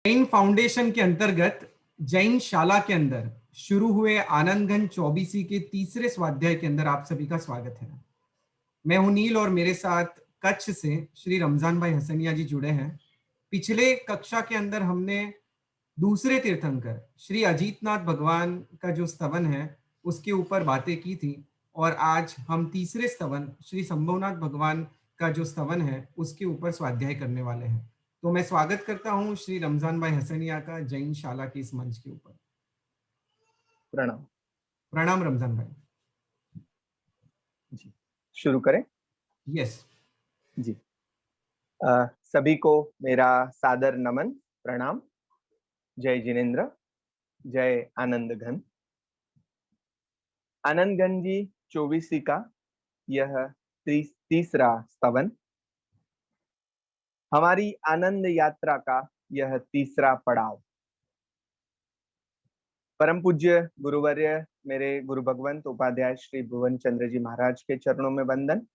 Jain foundation के अंतर्गत जैन शाला के अंदर शुरू हुए आनंदगंज चौबीसी के तीसरे स्वाध्याय के अंदर आप सभी का स्वागत है। मैं हूं नील और मेरे साथ कच्छ से श्री रमजान भाई हसनिया जी जुड़े हैं। पिछले कक्षा के अंदर हमने दूसरे तीर्थंकर श्री अजीतनाथ भगवान का जो स्तवन है उसके ऊपर बातें की थी और आज हम तीसरे स्तवन श्री संभवनाथ भगवान का जो स्तवन है उसके ऊपर स्वाध्याय करने वाले हैं। तो मैं स्वागत करता हूं श्री रमजान भाई हसनिया का जैन शाला के इस मंच के ऊपर। प्रणाम। प्रणाम रमजान भाई जी, शुरू करें। यस। जी, सभी को मेरा सादर नमन, प्रणाम। जय जिनेन्द्र, जय आनंद घन। आनंद घन जी चौबीसी का यह तीसरा स्तवन, हमारी आनंद यात्रा का यह तीसरा पड़ाव। परम पूज्य गुरुवर्य मेरे गुरु भगवंत उपाध्याय श्री भुवन चंद्र जी महाराज के चरणों में वंदन।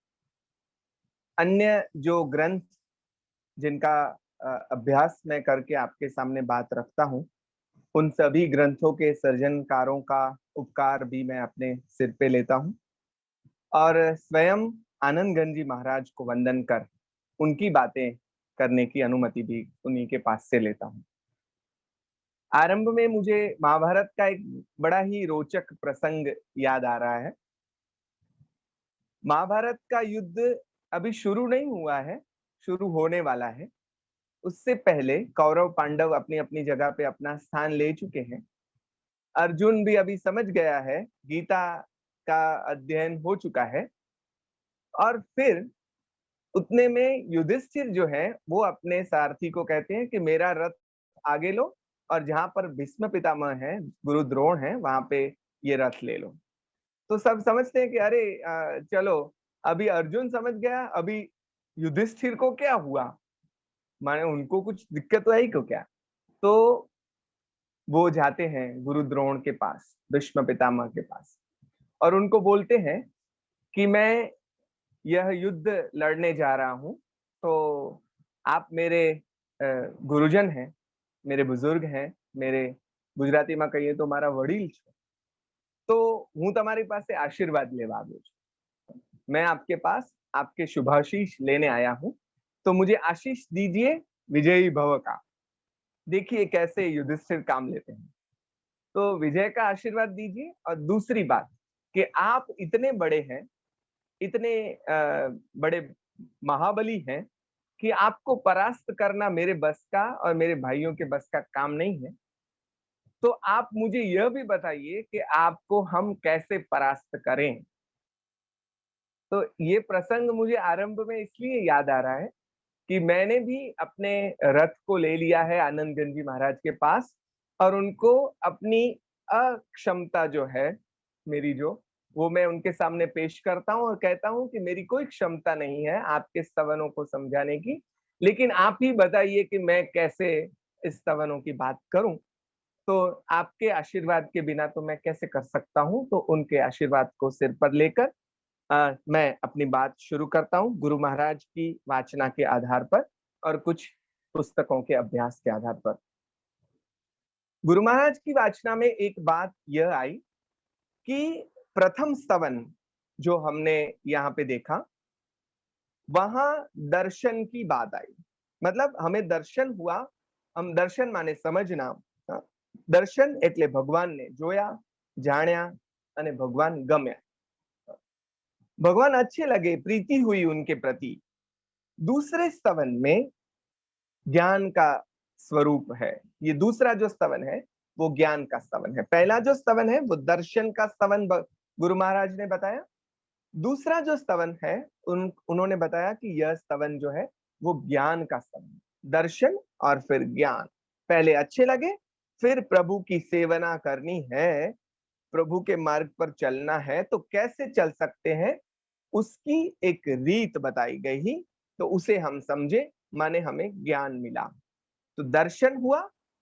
अन्य जो ग्रंथ जिनका अभ्यास मैं करके आपके सामने बात रखता हूँ, उन सभी ग्रंथों के सर्जनकारों का उपकार भी मैं अपने सिर पे लेता हूँ और स्वयं आनंद घन जी महाराज को वंदन कर उनकी बातें करने की अनुमति भी उन्हीं के पास से लेता हूँ। आरंभ में मुझे महाभारत का एक बड़ा ही रोचक प्रसंग याद आ रहा है। महाभारत का युद्ध अभी शुरू नहीं हुआ है, शुरू होने वाला है। उससे पहले कौरव पांडव अपनी अपनी जगह पे अपना स्थान ले चुके हैं। अर्जुन भी अभी समझ गया है, गीता का अध्ययन हो चुका है और फिर उतने में युधिष्ठिर जो है वो अपने सारथी को कहते हैं कि मेरा रथ आगे लो और जहां पर भीष्म पितामह है, गुरु द्रोण है, वहां पे ये रथ ले लो। तो सब समझते हैं कि अरे चलो, अभी अर्जुन समझ गया, अभी युधिष्ठिर को क्या हुआ, माने उनको कुछ दिक्कत तो है ही को क्या। तो वो जाते हैं गुरु द्रोण के पास, भीष्म पितामह के पास, और उनको बोलते हैं कि मैं यह युद्ध लड़ने जा रहा हूं, तो आप मेरे गुरुजन हैं, मेरे बुजुर्ग हैं, मेरे गुजराती में कहिए तो मारा वडील छो, तो हूँ તમારી પાસે आशीर्वाद लेवा આવ્યો છું। मैं आपके पास आपके शुभाशीष लेने आया हूं, तो मुझे आशीष दीजिए विजयी भव का। देखिए कैसे युधिष्ठिर काम लेते हैं। तो विजय का आशीर्वाद दीजिए और दूसरी बात कि आप इतने बड़े हैं, इतने बड़े महाबली हैं कि आपको परास्त करना मेरे बस का और मेरे भाइयों के बस का काम नहीं है। तो आप मुझे यह भी बताइए कि आपको हम कैसे परास्त करें। तो ये प्रसंग मुझे आरंभ में इसलिए याद आ रहा है कि मैंने भी अपने रथ को ले लिया है आनंद गंज जी महाराज के पास और उनको अपनी अक्षमता जो है मेरी, जो वो मैं उनके सामने पेश करता हूँ और कहता हूँ कि मेरी कोई क्षमता नहीं है आपके स्तवनों को समझाने की, लेकिन आप ही बताइए कि मैं कैसे इस स्तवनों की बात करूं। तो आपके आशीर्वाद के बिना तो मैं कैसे कर सकता हूं। तो उनके आशीर्वाद को सिर पर लेकर मैं अपनी बात शुरू करता हूं गुरु महाराज की वाचना के आधार पर और कुछ पुस्तकों के अभ्यास के आधार पर। गुरु महाराज की वाचना में एक बात यह आई कि प्रथम स्तवन जो हमने यहाँ पे देखा, वहां दर्शन की बात आई। मतलब हमें दर्शन हुआ, हम दर्शन माने समझना। दर्शन એટલે ભગવાનને જોયા, જાણ્યા અને ભગવાન ગમ્યા। भगवान अच्छे लगे, प्रीति हुई उनके प्रति। दूसरे स्तवन में ज्ञान का स्वरूप है। ये दूसरा जो स्तवन है वो ज्ञान का स्तवन है। पहला जो स्तवन है वो दर्शन का स्तवन गुरु महाराज ने बताया। दूसरा जो स्तवन है उन्होंने बताया कि यह स्तवन जो है वो ज्ञान का स्तवन, दर्शन और फिर ज्ञान। पहले अच्छे लगे, फिर प्रभु की सेवना करनी है, प्रभु के मार्ग पर चलना है, तो कैसे चल सकते हैं उसकी एक रीत बताई गई ही, तो उसे हम समझे, माने हमें ज्ञान मिला। तो दर्शन हुआ,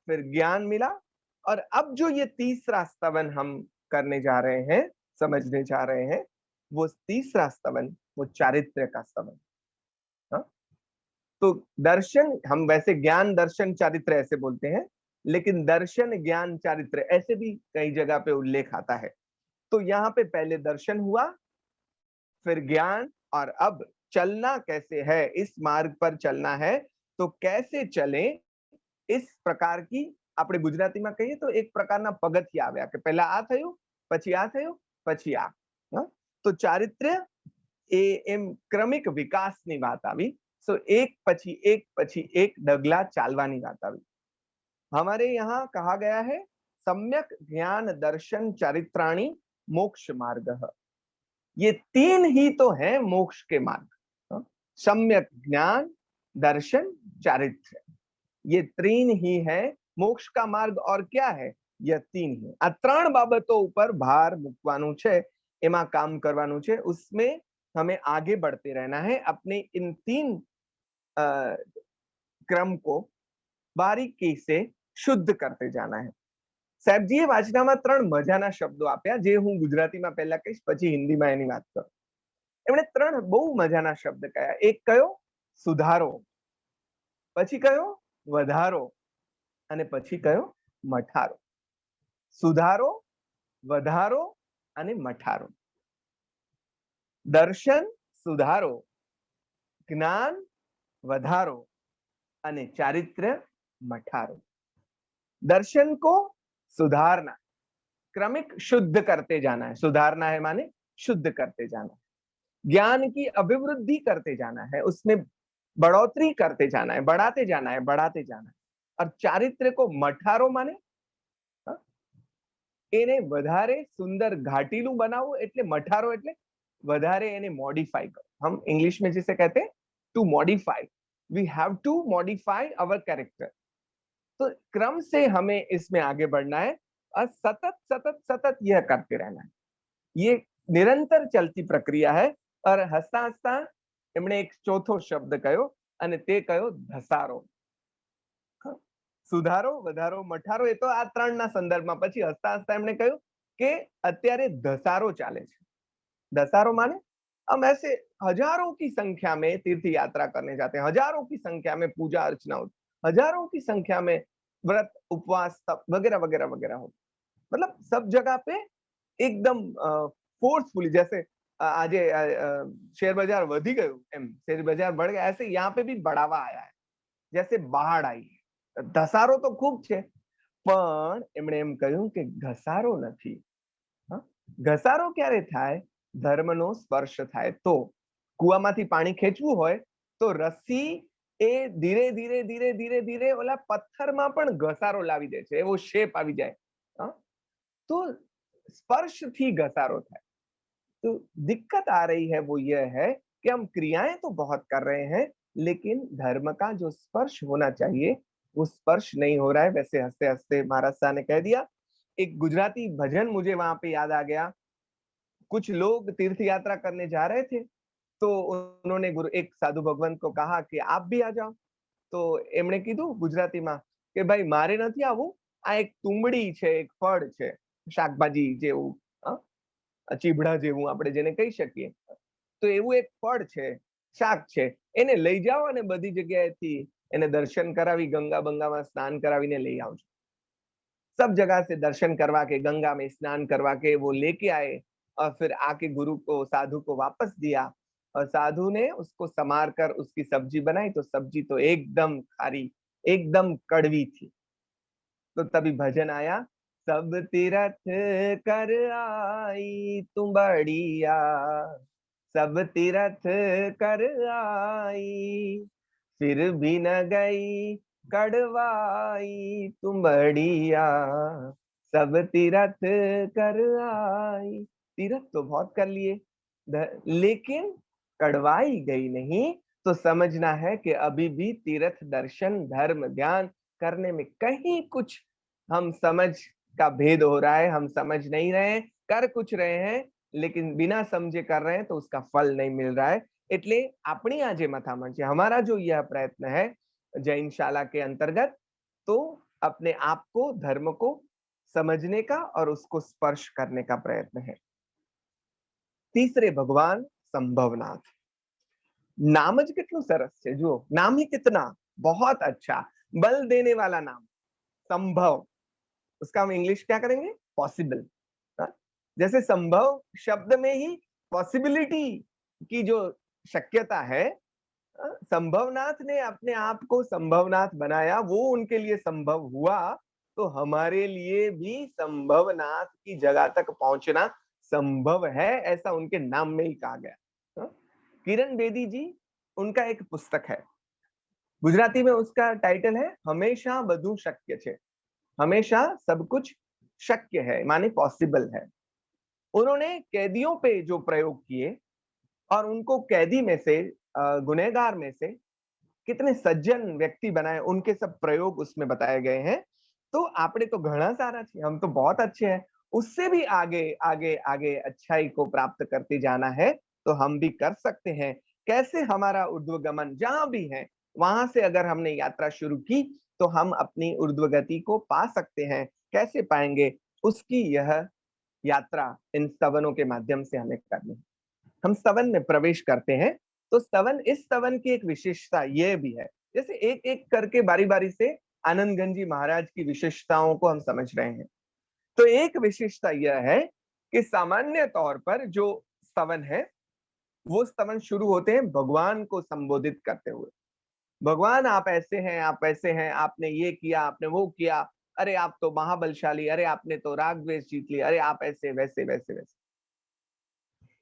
फिर ज्ञान मिला, और अब जो ये तीसरा स्तवन हम करने जा रहे हैं, समझने जा रहे हैं, वो तीसरा स्तवन वो चारित्र्य का स्तवन। हाँ? तो दर्शन, हम वैसे ज्ञान दर्शन चारित्र ऐसे बोलते हैं, लेकिन दर्शन ज्ञान चारित्र ऐसे भी कई जगह पे उल्लेख आता है। तो यहाँ पे पहले दर्शन हुआ, फिर ज्ञान, और अब चलना कैसे है, इस मार्ग पर चलना है तो कैसे चले, इस प्रकार की આપણે ગુજરાતીમાં કહીએ તો એક પ્રકારના પગથિયા આવ્યા કે પહેલા આ થયું, પછી આ થયું, પછી આ। તો ચારિત્ર્ય એ એમ ક્રમિક વિકાસની વાત આવી। सो एक પછી એક ડગલા ચાલવાની વાત આવી। हमारे यहाँ कहा गया है सम्यक ज्ञान दर्शन चारित्राणि मोक्ष मार्ग। ये तीन ही तो है मोक्ष के मार्ग, सम्यक ज्ञान दर्शन चारित्र, ये तीन ही है मोक्ष का मार्ग। और क्या है, यह तीन ही। आ त्रण बाबतों ऊपर भार मूकवानुं छे, एमा काम करवानुं छे, उसमें हमें आगे बढ़ते रहना है। अपने इन तीन क्रम को बारीकी से शुद्ध करते जाना है। સાહેબજીએ વાચનામાં ત્રણ મજાના શબ્દો આપ્યા, જે હું ગુજરાતીમાં પહેલા કહીશ, પછી હિન્દીમાં એની વાત કરું। એમણે ત્રણ બહુ મજાના શબ્દ કયા। એક કયો સુધારો, પછી કયો વધારો, અને પછી કયો મઠારો। સુધારો, વધારો અને મઠારો। દર્શન, સુધારો, જ્ઞાન, વધારો અને ચારિત્ર્ય, मठारो। दर्शन को सुधारना, क्रमिक शुद्ध करते जाना है। सुधारना है माने शुद्ध करते जाना है। ज्ञान की अभिवृद्धि करते जाना है, उसमें बढ़ोतरी करते जाना है, बढ़ाते जाना है, बढ़ाते जाना है। और चारित्र को मठारो माने એને વધારે सुंदर घाटीलू बनावो, એટલે मठारो એટલે વધારે એને मॉडिफाई करो। हम इंग्लिश में जिसे कहते हैं to modify, we have to modify our character. तो क्रम से हमें इसमें आगे बढ़ना है और सतत सतत सतत यह करते रहना है। ये निरंतर चलती प्रक्रिया है। और हसता हसता एमणे एक चौथो शब्द कहो, અને તે કયો ધસારો। સુધારો, વધારો, મઠારો, એ તો આ ત્રણના સંદર્ભમાં। પછી હસતા હસતા એમણે કહ્યું કે અત્યારે ધસારો ચાલે છે। धसारो माने हम ऐसे हजारों की संख्या में तीर्थ यात्रा करने जाते हैं, हजारों की संख्या में पूजा अर्चना होती, हजारों की संख्या में व्रत उपवास वगैरह वगैरह वगैरह होते। मतलब सब जगह पे एकदम फोर्सफुली, जैसे आज शेयर बाजार वधी गयो एम, शेयर बाजार बढ़ गया, ऐसे यहाँ पे भी बढ़ावा आया है, जैसे बाढ़ आई। धसारो तो खूब छे, पण एमणे एम कह्युं के घसारो नथी। घसारो क्यारे थाय, धर्मनो स्पर्श थाय तो। कुआमांथी पाणी खेंचवुं होय तो रस्सी ए धीरे धीरे धीरे धीरे धीरे ओला पत्थरमां पण घसारो लावी दे छे, एवो शेप आवी जाय। तो स्पर्श थी घसारो थाय। तो दिक्कत आ रही है वो ये है कि हम क्रियाएं तो बहुत कर रहे हैं, लेकिन धर्म का जो स्पर्श होना चाहिए वो स्पर्श नहीं हो रहा है। वैसे हंसते हंसते महाराज साहब ने कह दिया। एक गुजराती भजन मुझे वहां पे याद आ गया। कुछ लोग तीर्थ यात्रा करने जा रहे थे, तो उन्होंने गुरु एक साधु भगवंत को कहा कि आप भी आ जाओ। तो एमणे कीधुं गुजरातीमां के भाई मारे नथी आवुं, आ एक तुंबड़ी छे, एक फळ छे, शाकभाजी जेवुं, चीबड़ा जेवुं આપણે જેને કહી શકીએ। તો એવું એક ફળ છે, શાક છે, એને લઈ જાઓ અને બધી જગ્યાએથી એને દર્શન કરાવી, ગંગા બંગામાં સ્નાન કરાવીને લઈ આવજો। सब जगह से दर्शन करवा के, गंगा में स्नान करवा के वो लेके आए, और फिर आके गुरु को, साधु को वापस दिया, और साधु ने उसको समार कर उसकी सब्जी बनाई। तो सब्जी तो एकदम खारी, एकदम कड़वी थी। तो तभी भजन आया, सब तीरथ कर आई तुंबड़िया, सब तीरथ कर आई, फिर भी न गई कड़वाई तुंबड़िया, सब तीरथ कर आई। तीरथ तो बहुत कर लिए, लेकिन कड़वाई गई नहीं। तो समझना है कि अभी भी तीर्थ दर्शन धर्म ध्यान करने में कहीं कुछ हम समझ का भेद हो रहा है। हम समझ नहीं रहे हैं, कर कुछ रहे हैं, लेकिन बिना समझे कर रहे हैं तो उसका फल नहीं मिल रहा है। એટલે આપણી આ જે મથામણ છે, हमारा जो यह प्रयत्न है जैन शाला के अंतर्गत, तो अपने आप को, धर्म को समझने का और उसको स्पर्श करने का प्रयत्न है। तीसरे भगवान संभवनाथ। नाम ज કેટલું સરસ છે, જુઓ नाम ही कितना बहुत अच्छा, बल देने वाला नाम संभव, उसका हम इंग्लिश क्या करेंगे, पॉसिबल। जैसे संभव शब्द में ही पॉसिबिलिटी की जो शक्यता है, संभवनाथ ने अपने आप को संभवनाथ बनाया, वो उनके लिए संभव हुआ, तो हमारे लिए भी संभवनाथ की जगह तक पहुंचना संभव है, ऐसा उनके नाम में ही कहा गया। किरण बेदी जी, उनका एक पुस्तक है, गुजराती में उसका टाइटल है हमेशा બધું शक्य છે, हमेशा सब कुछ शक्य है माने पॉसिबल है। उन्होंने कैदियों पे जो प्रयोग किए और उनको कैदी में से, गुनहगार में से कितने सज्जन व्यक्ति बनाए, उनके सब प्रयोग उसमें बताए गए हैं। तो आपने तो घना सारा छे, हम तो बहुत अच्छे हैं, उससे भी आगे आगे आगे अच्छाई को प्राप्त करते जाना है, तो हम भी कर सकते हैं। कैसे हमारा ऊर्ध्वगमन जहां भी है, वहां से अगर हमने यात्रा शुरू की, तो हम अपनी ऊर्ध्व गति को पा सकते हैं। कैसे पाएंगे, उसकी यह यात्रा इन स्तवनों के माध्यम से हमें करनी है। हम स्तवन में प्रवेश करते हैं, तो स्तवन, इस स्तवन की एक विशेषता यह भी है, जैसे एक एक करके बारी बारी से आनंदगंज जी महाराज की विशेषताओं को हम समझ रहे हैं। तो एक विशेषता यह है कि सामान्य तौर पर जो स्तवन है, वो स्तवन शुरू होते हैं भगवान को संबोधित करते हुए। भगवान आप ऐसे हैं, आप वैसे हैं, आपने ये किया, आपने वो किया, अरे आप तो महाबलशाली, अरे आपने तो राग द्वेष जीत लिया, अरे आप ऐसे वैसे वैसे वैसे।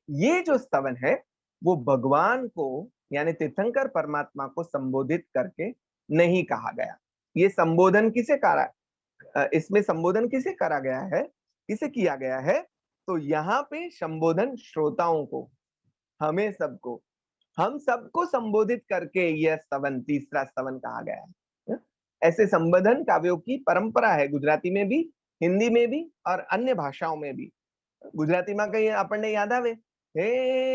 ये जो स्तवन है, वो भगवान को यानी तीर्थंकर परमात्मा को संबोधित करके नहीं कहा गया। ये संबोधन किसे करा, इसमें संबोधन किसे करा गया है, किसे किया गया है, तो यहाँ पे संबोधन श्रोताओं को, हमें सबको, हम सबको संबोधित करके यह स्तवन, तीसरा स्तवन कहा गया है। ऐसे संबोधन काव्यों की परंपरा है, गुजराती में भी, हिंदी में भी और अन्य भाषाओं में भी। गुजराती में कहीं આપણને યાદ આવે, હે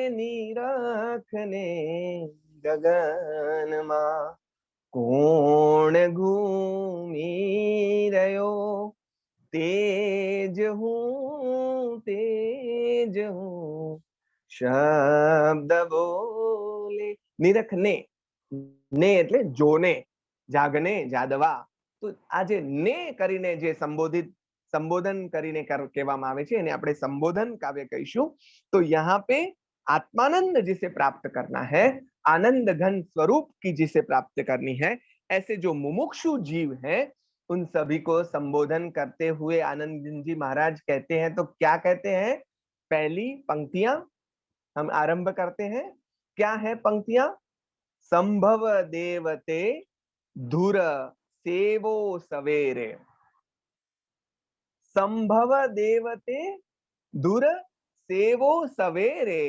નીરખને ગગનમાં કોણ ઘૂમી રહ્યો, તેજ હું શબ્દ બોલે। નિરખને, ને એટલે જોને, જાગને, જાદવા, તો આ જે ને કરીને જે संबोधन કરીને કહેવામાં આવે છે, એને આપણે संबोधन काव्य कहीશું। तो यहाँ पे आत्मानंद जिसे प्राप्त करना है, आनंद घन स्वरूप की जिसे प्राप्त करनी है, ऐसे जो मुमुक्षु जीव हैं, उन सभी को संबोधन करते हुए आनंद जी महाराज कहते हैं। तो क्या कहते हैं, पहली पंक्तियां हम आरंभ करते हैं। क्या है पंक्तियां, संभव देवते धुर सेवो सवेरे, संभव देवते धुर सेवो सवेरे,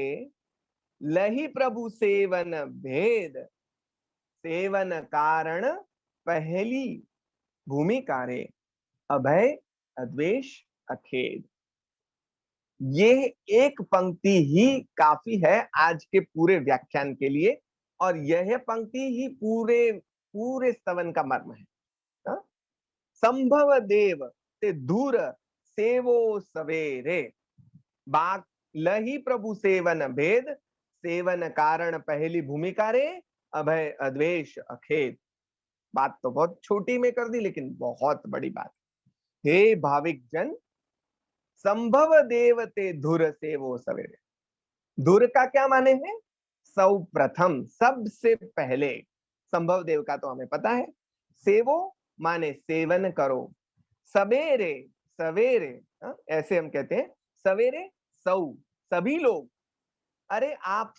लही प्रभु सेवन भेद, सेवन कारण पहली भूमिका रे, अभय अद्वेष अखेद। ये एक पंक्ति ही काफी है आज के पूरे व्याख्यान के लिए, और यह पंक्ति ही पूरे पूरे स्तवन का मर्म है। संभव देव ते दूर सेवो सवेरे, बाक लही प्रभु सेवन भेद, सेवन कारण पहली भूमिका रे, अभय अद्वेष अखेद। बात तो बहुत छोटी में कर दी, लेकिन बहुत बड़ी बात। हे भाविक जन, संभव देवते धुर सेवो सवेरे, धुर का क्या माने है, सौ प्रथम, सबसे पहले। संभव देव का तो हमें पता है, सेवो माने सेवन करो, सवेरे, सवेरे, ऐसे हम कहते हैं, सवेरे सौ, सभी लोग, अरे आप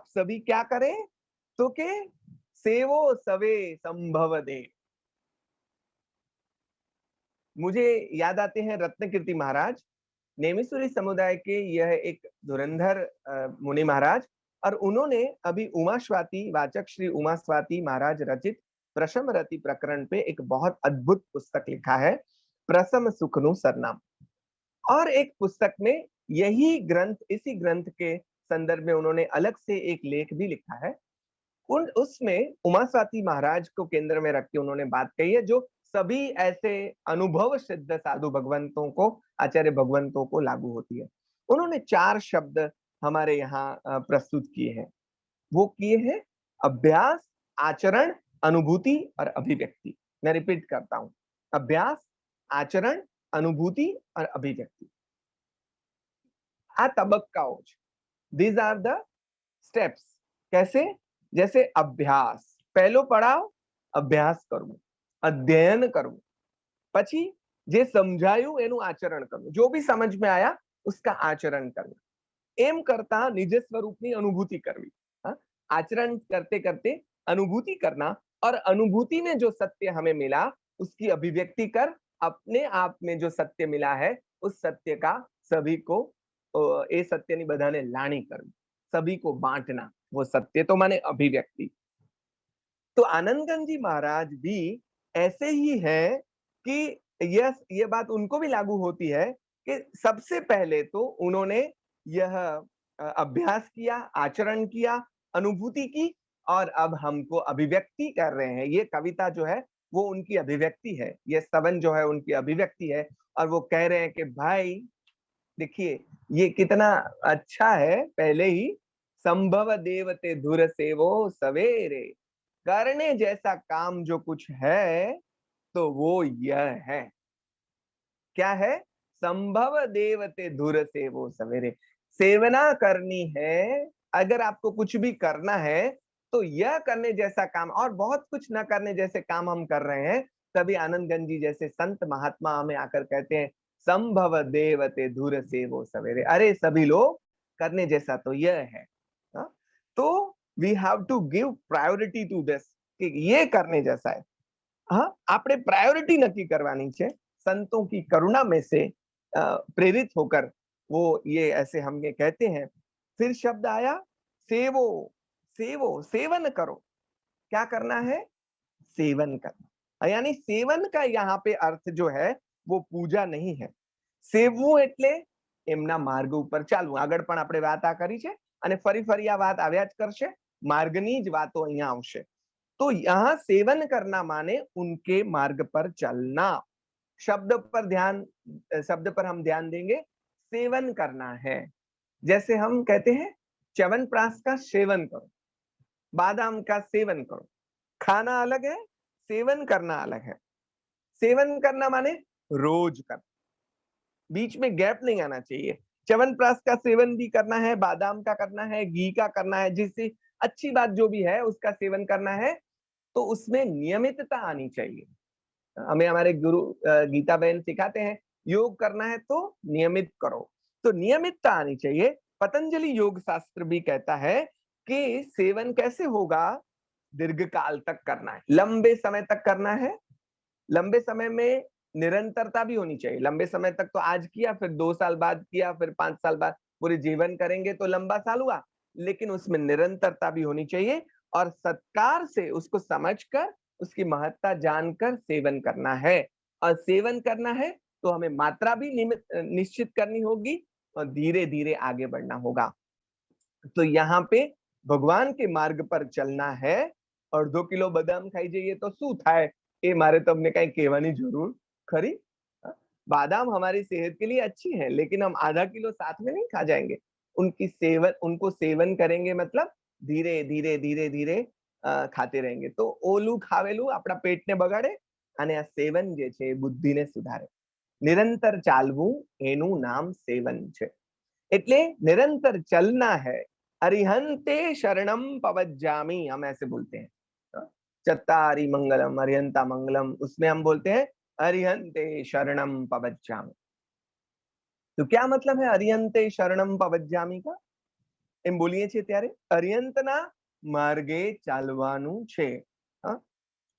सभी क्या करें, तो के सेवो सवे संभव दे। मुझे याद आते हैं रत्नकीर्ति महाराज, नेमिसुरी समुदाय के यह एक धुरंधर मुनि महाराज, और उन्होंने अभी उमा स्वाति, वाचक श्री उमा स्वाति महाराज रचित प्रशम रति प्रकरण पे एक बहुत अद्भुत पुस्तक लिखा है, प्रसम सुखनु सरनाम। और एक पुस्तक में यही ग्रंथ, इसी ग्रंथ के संदर्भ में उन्होंने अलग से एक लेख भी लिखा है। उसमें उमा स्वाति महाराज को केंद्र में रख के उन्होंने बात कही है, जो सभी ऐसे अनुभव सिद्ध साधु भगवंतों को, आचार्य भगवंतों को लागू होती है। उन्होंने 4 शब्द हमारे यहाँ प्रस्तुत किए हैं। वो किए हैं अभ्यास, आचरण, अनुभूति और अभिव्यक्ति। मैं रिपीट करता हूं, अभ्यास, आचरण, अनुभूति और अभिव्यक्ति। आ तबक्काओ છે। These are the steps। कैसे? जैसे अभ्यास, पहलो पड़ाव अभ्यास करવું, अध्ययन करવું, પછી જે સમજાયું એનું આચરણ કરવું, जो भी समझ में आया उसका आचरण करना, एम करता निज स्वरूपની अनुभूति करवी। आचरण करते करते अनुभूति करना, और अनुभूति में जो सत्य हमें मिला उसकी अभिव्यक्ति कर अपने आप में जो सत्य मिला है उस सत्य का सभी को ए सत्य ની બધાને લાણી કરવી, सभी को बांटना, वो सत्य तो माने अभिव्यक्ति। तो आनंदगंज जी महाराज भी ऐसे ही है कि ये बात उनको भी लागू होती है कि सबसे पहले तो उन्होंने यह अभ्यास किया, आचरण किया, अनुभूति की, और अब हमको अभिव्यक्ति कर रहे हैं। ये कविता जो है वो उनकी अभिव्यक्ति है, ये स्तवन जो है उनकी अभिव्यक्ति है, और वो कह रहे हैं कि भाई देखिए ये कितना अच्छा है। पहले ही संभव देवते धुर सेवो सवेरे, करने जैसा काम जो कुछ है तो वो यह है। क्या है? संभव देवते धुर सेवो सवेरे, सेवना करनी है। अगर आपको कुछ भी करना है तो यह करने जैसा काम, और बहुत कुछ न करने जैसे काम हम कर रहे हैं, तभी आनंदगंज जी जैसे संत महात्मा हमें आकर कहते हैं संभव देवते धुर सेवो सवेरे। अरे सभी लोग करने जैसा तो यह है। हा? तो we have to give priority to this, कि ये करने जैसा है। हाँ, आपने प्रायोरिटी नक्की करवानी है। संतों की करुणा में से प्रेरित होकर वो ये ऐसे हमें कहते हैं। फिर शब्द आया सेवो, सेवो, सेवन करो। क्या करना है? सेवन करना। यानी सेवन का यहाँ पे अर्थ जो है वो पूजा नहीं है। સેવવું એટલે એમના માર્ગ ઉપર ચાલવું। આગળ પણ આપણે વાત આ કરી છે અને ફરી આ વાત આવ્યા જ કરશે, માર્ગની જ વાતો અહીંયા આવશે। तो यहाँ सेवन करना माने उनके मार्ग पर चलना। शब्द पर हम ध्यान देंगे, सेवन करना है। जैसे हम कहते हैं च्यवनप्राश का सेवन करो, बादाम का सेवन करो। खाना अलग है, सेवन करना अलग है। सेवन करना माने रोज करना, बीच में गैप नहीं आना चाहिए। च्यवनप्राश का सेवन भी करना है, बादाम का करना है, घी का करना है, जिससे अच्छी बात जो भी है उसका सेवन करना है, तो उसमें नियमितता आनी चाहिए। हमें हमारे गुरु गीता बहन सिखाते हैं योग करना है तो नियमित करो, तो नियमितता आनी चाहिए। पतंजलि योग शास्त्र भी कहता है कि सेवन कैसे होगा? दीर्घ काल तक करना है, लंबे समय तक करना है। लंबे समय में निरंतरता भी होनी चाहिए। लंबे समय तक तो आज किया, फिर 2 साल बाद किया, फिर 5 साल बाद, पूरे जीवन करेंगे तो लंबा साल हुआ, लेकिन उसमें निरंतरता भी होनी चाहिए, और सत्कार से उसको समझकर उसकी महत्ता जानकर सेवन करना है। और सेवन करना है तो हमें मात्रा भी निश्चित करनी होगी और धीरे धीरे आगे बढ़ना होगा। तो यहाँ पे भगवान के मार्ग पर चलना है। और 2 किलो बदाम खाई जाइए तो શું થાય એ મારે તમને કઈ કહેવાની જરૂર खरी? बादाम हमारी सेहत के लिए अच्छी है, लेकिन हम आधा किलो साथ में नहीं खा जाएंगे। उनको सेवन करेंगे, मतलब धीरे धीरे धीरे धीरे खाते रहेंगे। तो ओलू खावेलू अपना पेट ने बगाड़े અને આ સેવન જે છે બુદ્ધિને સુધારે। નિરંતર ચાલવું એનું નામ સેવન છે। એટલે निरंतर चलना है। अरिहंते शरणम पवज्जामि, हम ऐसे बोलते हैं। चत्तारि मंगलम अरिहंता मंगलम, उसमें हम बोलते हैं अरिहंते शरणम पवज्जामि। तो क्या मतलब है अरिहंते शरणम पवज्जामि का? એમ બોલીએ છીએ ત્યારે અરિહંતના માર્ગે ચાલવાનું છે।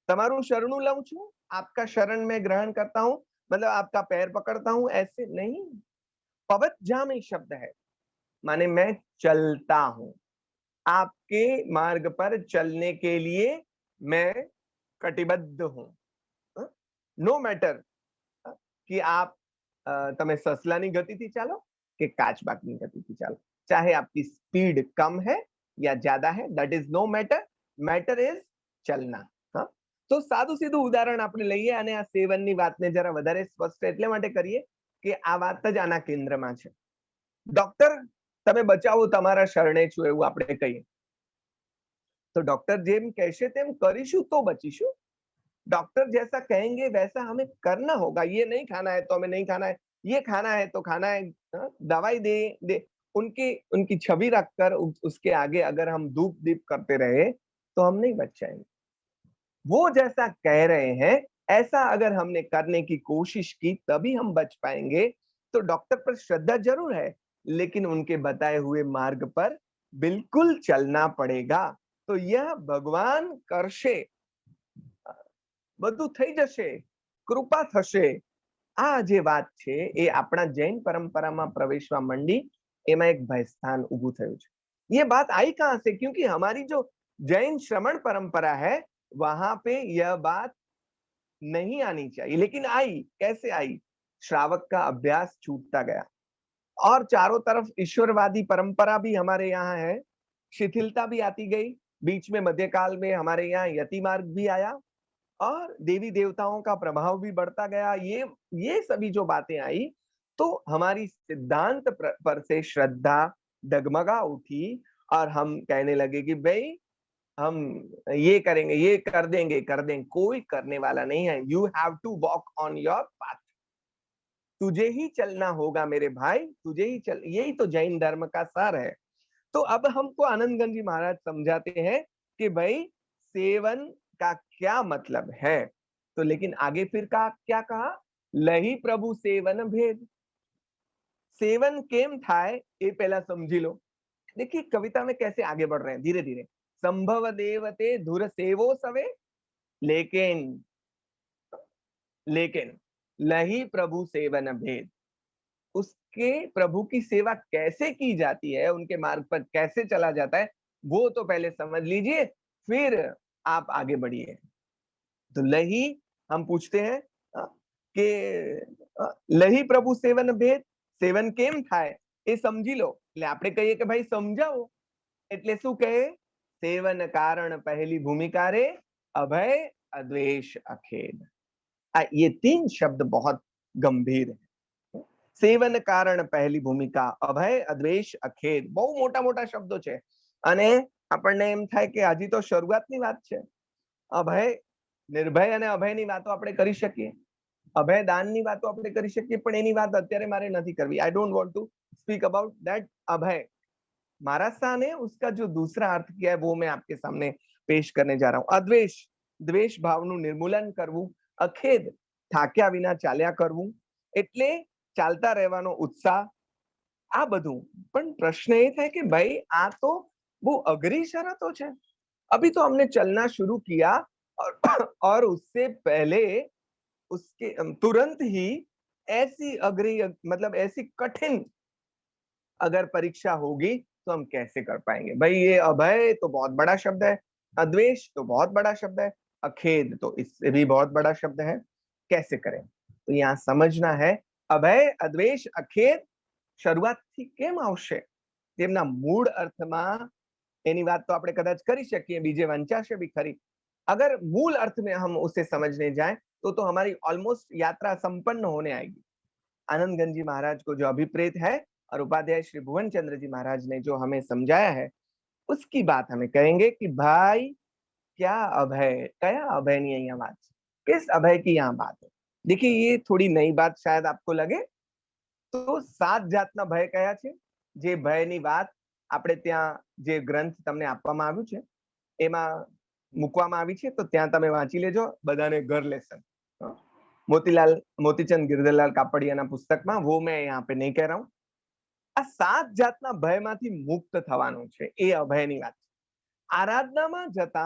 તમારું શરણું લઉં છું, आपका शरण में ग्रहण करता हूं, मतलब आपका पैर पकड़ता हूं, ऐसे नहीं। पवज्जामि शब्द है, माने मैं चलता हूं। आपके मार्ग पर चलने के लिए मैं कटिबद्ध हूं। नो मैटर कि आप તમે સસલાની ગતિથી ચાલો કે કાચબાકની ગતિથી ચાલો, चाहे आपकी स्पीड कम है या ज्यादा है, that is no matter. Matter is चलना। हाँ, तो सादું સીધું ઉદાહરણ આપણે લઈએ અને આ સેવનની વાતને જરા વધારે સ્પષ્ટ એટલે માટે કરીએ કે આ વાત જ આના કેન્દ્રમાં છે। ડોક્ટર તમે બચાવો, તમારા શરણે છું, એવું આપણે કહીએ. तो डॉक्टर जेम कैसे तेम करीशु तो बचीशु. डॉक्टर जैसा कहेंगे वैसा हमें करना होगा. ये नहीं खाना है तो हमें नहीं खाना है, ये खाना है तो खाना है. दवाई दे दे उनकी उनकी छवि रखकर उसके आगे अगर हम धूप दीप करते रहे तो हम नहीं बच जाएंगे. वो जैसा कह रहे हैं ऐसा अगर हमने करने की कोशिश की तभी हम बच पाएंगे. तो डॉक्टर पर श्रद्धा जरूर है, लेकिन उनके बताए हुए मार्ग पर बिल्कुल चलना पड़ेगा. तो यह भगवान करशे, બધું થઈ જશે, કૃપા થશે. આ જે વાત છે એ આપણા જૈન પરંપરામાં પ્રવેશવા માંડી, એમાં એક ભયસ્થાન ઊભું થયું છે. ये बात आई कहां से? क्योंकि हमारी जो जैन श्रमण परंपरा है वहां पे यह बात नहीं आनी चाहिए, लेकिन आई. कैसे आई? श्रावक का अभ्यास छूटता गया और चारों तरफ ईश्वरवादी परंपरा भी हमारे यहाँ है. शिथिलता भी आती गई. बीच में मध्यकाल में हमारे यहाँ यति मार्ग भी आया और देवी देवताओं का प्रभाव भी बढ़ता गया. ये सभी जो बातें आई तो हमारी सिद्धांत पर से श्रद्धा डगमगा उठी और हम कहने लगे कि भाई हम ये करेंगे, ये कर देंगे. कोई करने वाला नहीं है. You have to walk on your path. तुझे ही चलना होगा मेरे भाई, तुझे ही चल. यही तो जैन धर्म का सार है. तो अब हमको आनंदगंज जी महाराज समझाते हैं कि भाई सेवन का क्या मतलब है. तो लेकिन आगे फिर क्या कहा? लही प्रभु सेवन भेद. सेवन केम थाय ये पहला समझी लो. देखिए कविता में कैसे आगे बढ़ रहे हैं धीरे धीरे. संभव देवते धुर सेवो सवे, लेकिन लही प्रभु सेवन भेद. उसके प्रभु की सेवा कैसे की जाती है, उनके मार्ग पर कैसे चला जाता है, वो तो पहले समझ लीजिए, फिर आप आगे बढ़िए. तो लही हम पूछते हैं कि लही प्रभु सेवन भेद, सेवन केम थाय એ સમજી લો. એટલે આપણે કહીએ કે ભાઈ સમજાવો, એટલે શું કહે? સેવન કારણ પહેલી ભૂમિકા રે, અભય અદ્વેષ અખેદ. ये 3 शब्द बहुत गंभीर है. सेवन कारण પહેલી ભૂમિકા, અભય અદ્વેષ અખેદ. બહુ મોટા મોટા શબ્દો છે અને આપણને એમ થાય કે હજી તો શરૂઆતની વાત છે. અભય, નિર્ભય અને અભયની વાતો આપણે કરી શકીએ, અભય દાનની વાતો આપણે કરી શકીએ, પણ એની વાત અત્યારે મારે નથી કરવી. I don't want to speak about that Abhay. Maharaj Shah ने उसका जो दूसरा अर्थ किया है वो मैं आपके सामने पेश करने जा रहा हूं. अद्वेष, द्वेष भावનું નિર્મૂલન કરવું. અખેદ, થાક્યા વિના ચાલ્યા કરવું, એટલે ચાલતા રહેવાનો ઉત્સાહ. આ બધું. પણ પ્રશ્ન એ થાય કે ભાઈ આ તો બહુ અઘરી શરતો છે. अभी तो हमने चलना शुरू किया और उससे पहले उसके तुरंत ही ऐसी अग्री, मतलब ऐसी कठिन अगर परीक्षा होगी तो हम कैसे कर पाएंगे. भाई ये अभय तो बहुत बड़ा शब्द है, अद्वेष तो बहुत बड़ा शब्द है, अखेद तो इससे भी बहुत बड़ा शब्द है. कैसे करें? तो यहाँ समझना है अभय अद्वेष अखेद શરૂઆતથી કેમ આવશે? તેમના મૂળ અર્થમાં એની વાત તો આપણે કદાચ કરી શકીએ, બીજે વંચાશે भी खरी. अगर मूल अर्थ में हम उसे समझने जाएं तो हमारी ऑलमोस्ट यात्रा संपन्न होने आएगी. आनंदगंज जी महाराज को जो अभिप्रेत है और उपाध्याय श्री भुवन चंद्र जी महाराज ने जो हमें समझाया है उसकी बात हमें कहेंगे कि भाई क्या अभय, कया अभय नहीं है यहाँ बात, किस अभय की यहाँ बात है. देखिए ये थोड़ी नई बात शायद आपको लगे. तो 7 જાતના ભય કયા છે? જે ભયની વાત આપણે ત્યાં જે ગ્રંથ તમને આપવામાં આવ્યું છે એમાં મૂકવામાં આવી છે, તો ત્યાં તમે વાંચી લેજો. બધાને ઘર લેસન મોતીચંદ गिरधरलाल કાપડિયાના પુસ્તકમાં, वो मैं यहाँ पे नहीं कह रहा हूँ. આ 7 જાતના ભયમાંથી મુક્ત થવાનું છે, એ અભયની વાત. આરાધનામાં જતા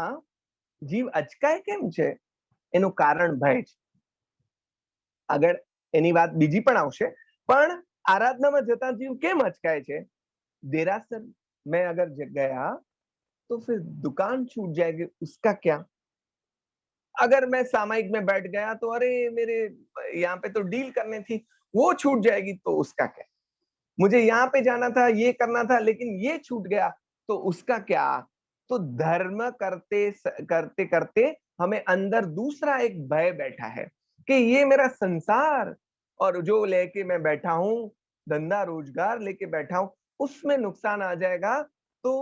જીવ અચકાય કેમ છે? એનું કારણ ભય છે. આગળ એની વાત બીજી પણ આવશે. પણ આરાધનામાં જતા જીવ કેમ અચકાય છે? देरासर में अगर गया तो फिर दुकान छूट जाएगी, उसका क्या? अगर मैं सामायिक में बैठ गया तो अरे मेरे यहाँ पे तो डील करनी थी, वो छूट जाएगी, तो उसका क्या? मुझे यहाँ पे जाना था, ये करना था, लेकिन ये छूट गया, तो उसका क्या? तो धर्म करते करते करते हमें अंदर दूसरा एक भय बैठा है कि ये मेरा संसार और जो लेके मैं बैठा हूं, धंधा रोजगार लेके बैठा हूं, उसमें नुकसान आ जाएगा। तो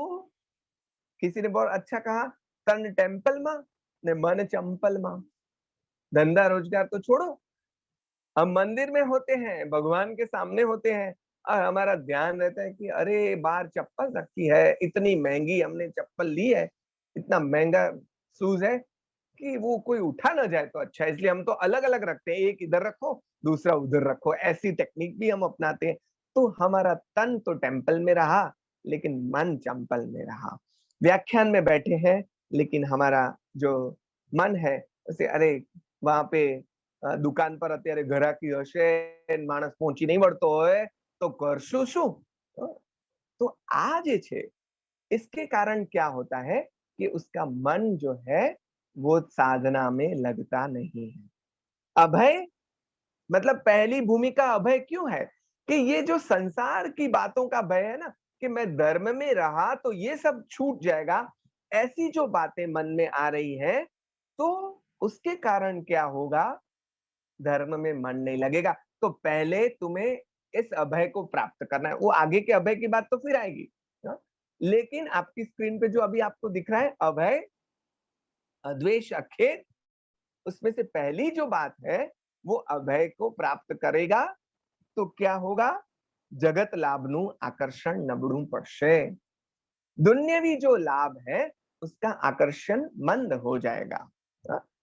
किसी ने बहुत अच्छा कहा, तन टेम्पल मां ने मन चंपल मां। धंधा रोजगार तो छोड़ो, हम मंदिर में होते हैं, भगवान के सामने होते हैं और हमारा ध्यान रहता है कि अरे बाहर चप्पल रखी है, इतनी महंगी हमने चप्पल ली है, इतना महंगा शूज है कि वो कोई उठा ना जाए तो अच्छा है, इसलिए हम तो अलग अलग रखते हैं, एक इधर रखो दूसरा उधर रखो, ऐसी टेक्निक भी हम अपनाते हैं। तो हमारा तन तो टेम्पल में रहा लेकिन मन चंपल में रहा। व्याख्यान में बैठे हैं लेकिन हमारा जो मन है उसे अरे वहां पे दुकान पर અત્યારે ઘરાકી હશે, માણસ પહોંચી નહીં વળતો હોય તો કરશું શું? तो आ जे छे, इसके कारण क्या होता है कि उसका मन जो है वो साधना में लगता नहीं है। अभय मतलब पहली भूमिका अभय क्यों है कि ये जो संसार की बातों का भय है ना, कि मैं धर्म में रहा तो ये सब छूट जाएगा, ऐसी जो बातें मन में आ रही है तो उसके कारण क्या होगा, धर्म में मन नहीं लगेगा। तो पहले तुम्हें इस अभय को प्राप्त करना है। वो आगे के अभय की बात तो फिर आएगी, हाँ? लेकिन आपकी स्क्रीन पे जो अभी आपको दिख रहा है अभय, अद्वेष, अखेत, उसमें से पहली जो बात है वो अभय को प्राप्त करेगा तो क्या होगा, जगत लाभनु आकर्षण नबड़ू पड़शे। दुन्यवी जो लाभ है उसका आकर्षण मंद हो जाएगा।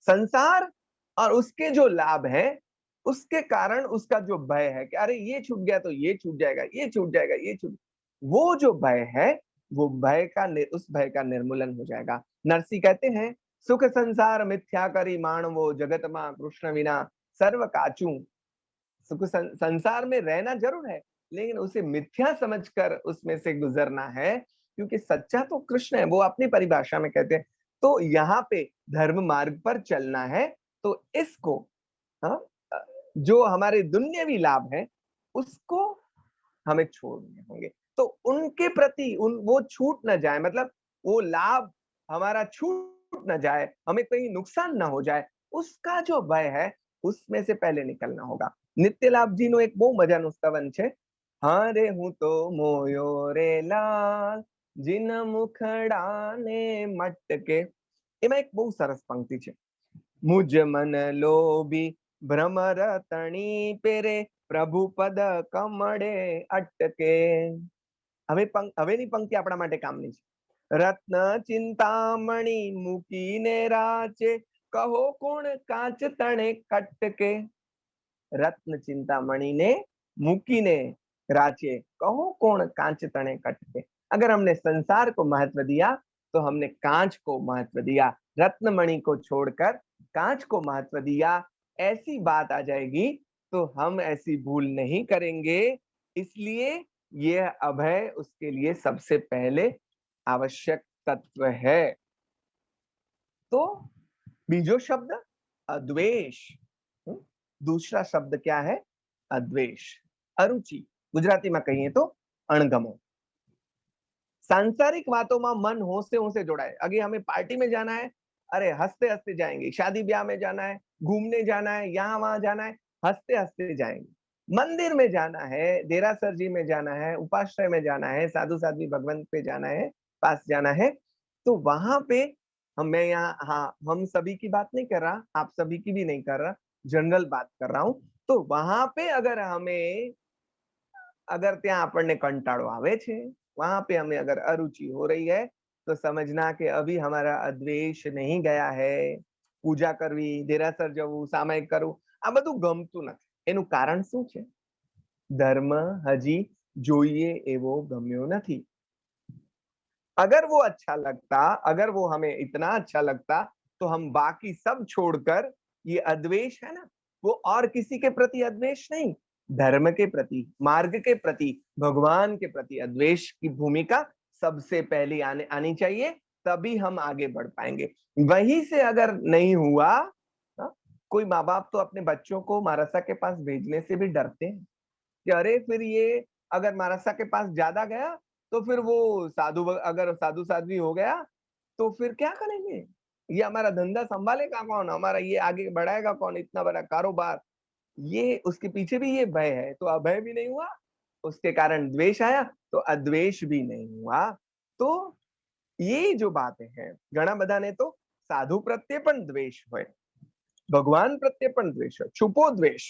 संसार और उसके जो लाभ है उसके कारण उसका जो भय है कि अरे ये छूट गया तो ये छूट जाएगा, ये छूट जाएगा, ये छूट, वो जो भय है वो भय का उस भय का निर्मूलन हो जाएगा। नरसी कहते हैं, सुख संसार मिथ्या करी मानवो जगत मां कृष्ण विना सर्व काचू। सुख संसार में रहना जरूर है लेकिन उसे मिथ्या समझकर उसमें से गुजरना है, क्योंकि सच्चा तो कृष्ण है, वो अपनी परिभाषा में कहते हैं। तो यहाँ पे धर्म मार्ग पर चलना है तो इसको, हाँ, जो हमारे दुन्यवी लाभ है उसको हमें छोड़ने होंगे। तो उनके प्रति वो छूट ना जाए, मतलब वो लाभ हमारा छूट ना जाए, हमें कहीं नुकसान ना हो जाए, उसका जो भय है उसमें से पहले निकलना होगा। नित्य लाभ जी नो एक बहु मजाનું स्तवन છે, हारे हूँ तो मोयो रे लाल जिन मुखड़ा ने मटके। એમાં એક બહુ સરસ પંક્તિ છે, मुझ मन लोभी भ्रमर तणी पेरे प्रभु पद कमड़े अटके। હવેની પંક્તિ આપણા માટે કામની છે। રત્ન ચિંતામણી મૂકીને રાચે કહો કોણ કાચ તણે કટકે। रत्न चिंतामणि ने मूकीने राचे कहो कौन कांच तने कटके। अगर हमने संसार को महत्व दिया तो हमने कांच को महत्व दिया, रत्नमणि को छोड़कर कांच को महत्व दिया, ऐसी बात आ जाएगी तो हम ऐसी भूल नहीं करेंगे। इसलिए यह अभय उसके लिए सबसे पहले आवश्यक तत्व है। तो बीजो शब्द अद्वेष, दूसरा शब्द क्या है, अद्वेष, अरुचि, गुजराती में कहिए तो अणगमो। सांसारिक बातों में मन होश से जोड़ाए। अगर हमें पार्टी में जाना है, अरे हंसते हंसते जाएंगे, शादी ब्याह में जाना है, घूमने जाना है, यहाँ वहां जाना है, हंसते हंसते जाएंगे। मंदिर में जाना है, देरासर जी में जाना है, उपाश्रय में जाना है, साधु साध्वी भगवंत पे जाना है, पास जाना है, तो वहां पे मैं यहाँ, हाँ, हम सभी की बात नहीं कर रहा, आप सभी की भी नहीं कर रहा, जनरल बात कर रहा हूं। तो वहां पे अगर हमें, अगर ત્યાં આપણને કંટાળો આવે છે, वहां पे हमें अगर अरुचि हो रही है तो समझना कि अभी हमारा अद्वेष नहीं गया है। पूजा करवी, देरासर जવું, સામાયિક કરવું, આ બધું ગમતું નથી। એનું કારણ શું છે? ધર્મ હજી જોઈએ એવો ગમ્યો નથી। अगर वो अच्छा लगता, अगर वो हमें इतना अच्छा लगता तो हम बाकी सब छोड़कर, ये अद्वेष है ना, वो और किसी के प्रति अद्वेष नहीं, धर्म के प्रति, मार्ग के प्रति, भगवान के प्रति अद्वेष की भूमिका सबसे पहले आनी चाहिए, तभी हम आगे बढ़ पाएंगे। वहीं से अगर नहीं हुआ, हा? कोई माँ बाप तो अपने बच्चों को मारसा के पास भेजने से भी डरते हैं कि अरे फिर ये अगर मारसा के पास ज्यादा गया तो फिर वो साधु, अगर साधु साध्वी हो गया तो फिर क्या करेंगे, ये हमारा धंधा संभालेगा कौन, हमारा ये आगे बढ़ाएगा कौन, इतना बड़ा कारोबार। ये उसके पीछे भी ये भय है। तो अभय भी नहीं हुआ, उसके कारण द्वेष आया, तो अद्वेष भी नहीं हुआ। तो ये जो बातें हैं, घણા બધાને તો સાધુ પ્રત્યે પણ દ્વેષ હોય, ભગવાન પ્રત્યે પણ દ્વેષ હોય, છુપો દ્વેષ,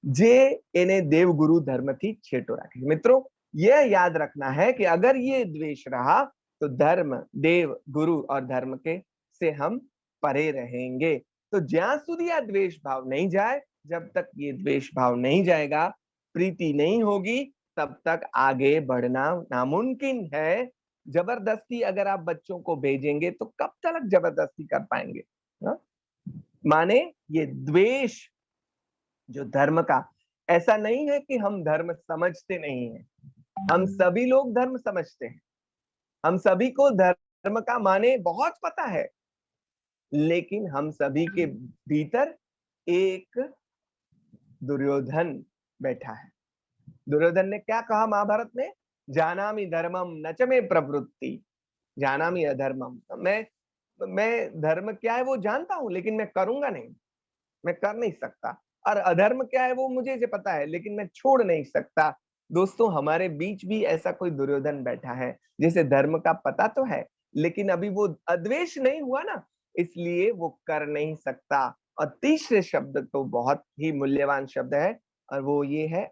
જે એને દેવગુરુ ધર્મથી છેટો રાખે। મિત્રો, यह याद रखना है कि अगर ये द्वेष रहा तो धर्म, देव, गुरु और धर्म के से हम परे रहेंगे। तो ज्यां સુધી આ દ્વેષ भाव नहीं जाए, जब तक ये द्वेष भाव नहीं जाएगा, प्रीति नहीं होगी, तब तक आगे बढ़ना नामुमकिन है। जबरदस्ती अगर आप बच्चों को भेजेंगे तो कब तक जबरदस्ती कर पाएंगे? हा? माने ये द्वेष जो धर्म का, ऐसा नहीं है कि हम धर्म समझते नहीं है, हम सभी लोग धर्म समझते हैं, हम सभी को धर्म का माने बहुत पता है, लेकिन हम सभी के भीतर एक दुर्योधन बैठा है। दुर्योधन ने क्या कहा महाभारत में? जानामि धर्मम न च मे प्रवृत्ति, जानामि अधर्मम। मैं धर्म क्या है वो जानता हूं, लेकिन मैं करूंगा नहीं, मैं कर नहीं सकता। और अधर्म क्या है वो मुझे जो पता है, लेकिन मैं छोड़ नहीं सकता। दोस्तों, हमारे बीच भी ऐसा कोई दुर्योधन बैठा है जिसे धर्म का पता तो है, लेकिन अभी वो अद्वेष नहीं हुआ ना, इसलिए वो कर नहीं सकता। और तीसरे शब्द तो बहुत ही मूल्यवान शब्द है, और वो ये है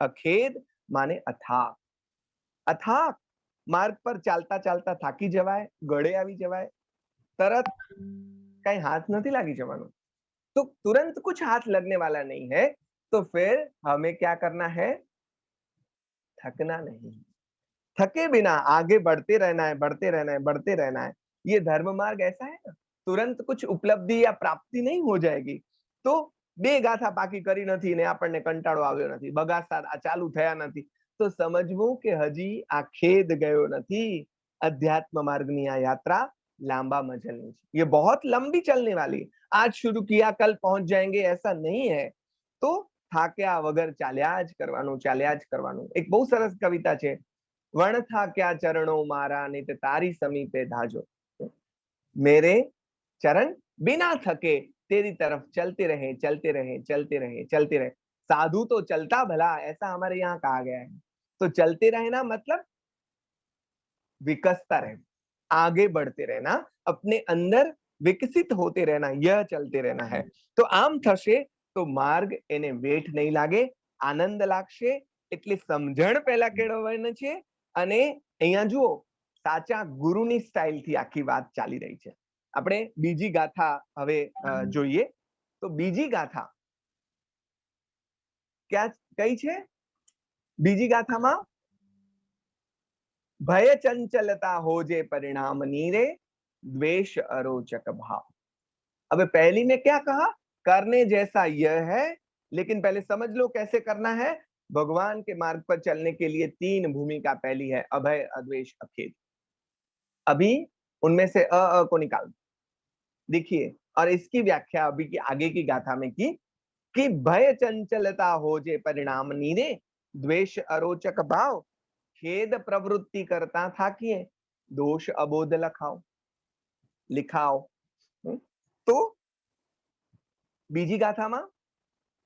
अखेद, माने अथाक। अथाक मार्ग पर चालता चालता થાકી જવાય, ગળે આવી જવાય, તરત કઈ હાથ નથી લાગી જવાનું, तो तुरंत कुछ हाथ लगने वाला नहीं है। तो फिर हमें क्या करना है? थकना नहीं, थके बिना आगे बढ़ते रहना है, बढ़ते रहना है, बढ़ते रहना है। ये धर्म मार्ग ऐसा है ना, तुरंत कुछ उपलब्धि या प्राप्ति नहीं हो जाएगी। तो બે ગાથા પાકી કરી નથી ને આપણને કંટાળો આવ્યો નથી, બગાસા ચાલુ થયા નથી, તો સમજવું કે હજી આ ખેદ ગયો નથી। अध्यात्म मार्गनी आ यात्रा लांबा मजलनी है, ये बहुत लंबी चलने वाली है। आज शुरू किया कल पहुंच जाएंगे ऐसा नहीं है। तो થાક્યા વગર ચાલ્યા જ કરવાનું, ચાલ્યા જ કરવાનું। એક બહુ સરસ કવિતા છે, વણ થાક્યા ચરણો મારા નિત તારી સમીપે ધાજો, मेरे चरण बिना थके तेरी तरफ चलते रहे, चलते रहे, चलते रहे, चलते रहे। साधु तो चलता भला, ऐसा हमारे यहाँ कहा गया है। तो चलते रहना मतलब विकसता रहना, आगे बढ़ते रहना, अपने अंदर विकसित होते रहना, यह चलते रहना है। तो आम थशे तो मार्ग એને વેઠ નહીં લાગે, આનંદ લાગશે। એટલે સમજણ પહેલા કેળવવાની છે। અને અહીંયા જુઓ, સાચા ગુરુની સ્ટાઇલથી આખી વાત ચાલી રહી છે। આપણે બીજી ગાથા હવે જોઈએ। તો બીજી ગાથા क्या કઈ છે? બીજી ગાથામાં भय चंचलता हो जे परिणाम नीरे, द्वेष अरोचक भाव। अब पहली में क्या कहा? करने जैसा यह है, लेकिन पहले समझ लो कैसे करना है। भगवान के मार्ग पर चलने के लिए तीन भूमिका। पहली है अभय, अद्वेष, अखेद। अभी उनमें से अ को निकाल देखिए, और इसकी व्याख्या अभी की आगे की गाथा में की कि भय चंचलता हो जे परिणाम नीरे, द्वेष अरोचक भाव, खेद प्रवृत्ति करता था किए, दोष अबोध लखाओ लिखाओ। तो बीजी गाथाમાં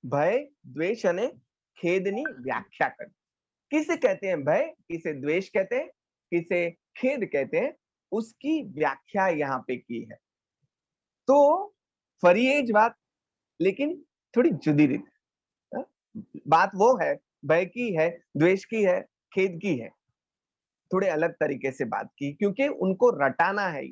भय, द्वेष અને खेदनी व्याख्या करी। किसे कहते हैं भय, किसे द्वेष कहते हैं, किसे खेद कहते हैं, उसकी व्याख्या यहाँ पे की है। तो फरी એ જ बात, लेकिन थोड़ी जुदी रीते। बात वो है, भय की है, द्वेष की है, खेद की है, थोड़े अलग तरीके से बात की, क्योंकि उनको रटाना है।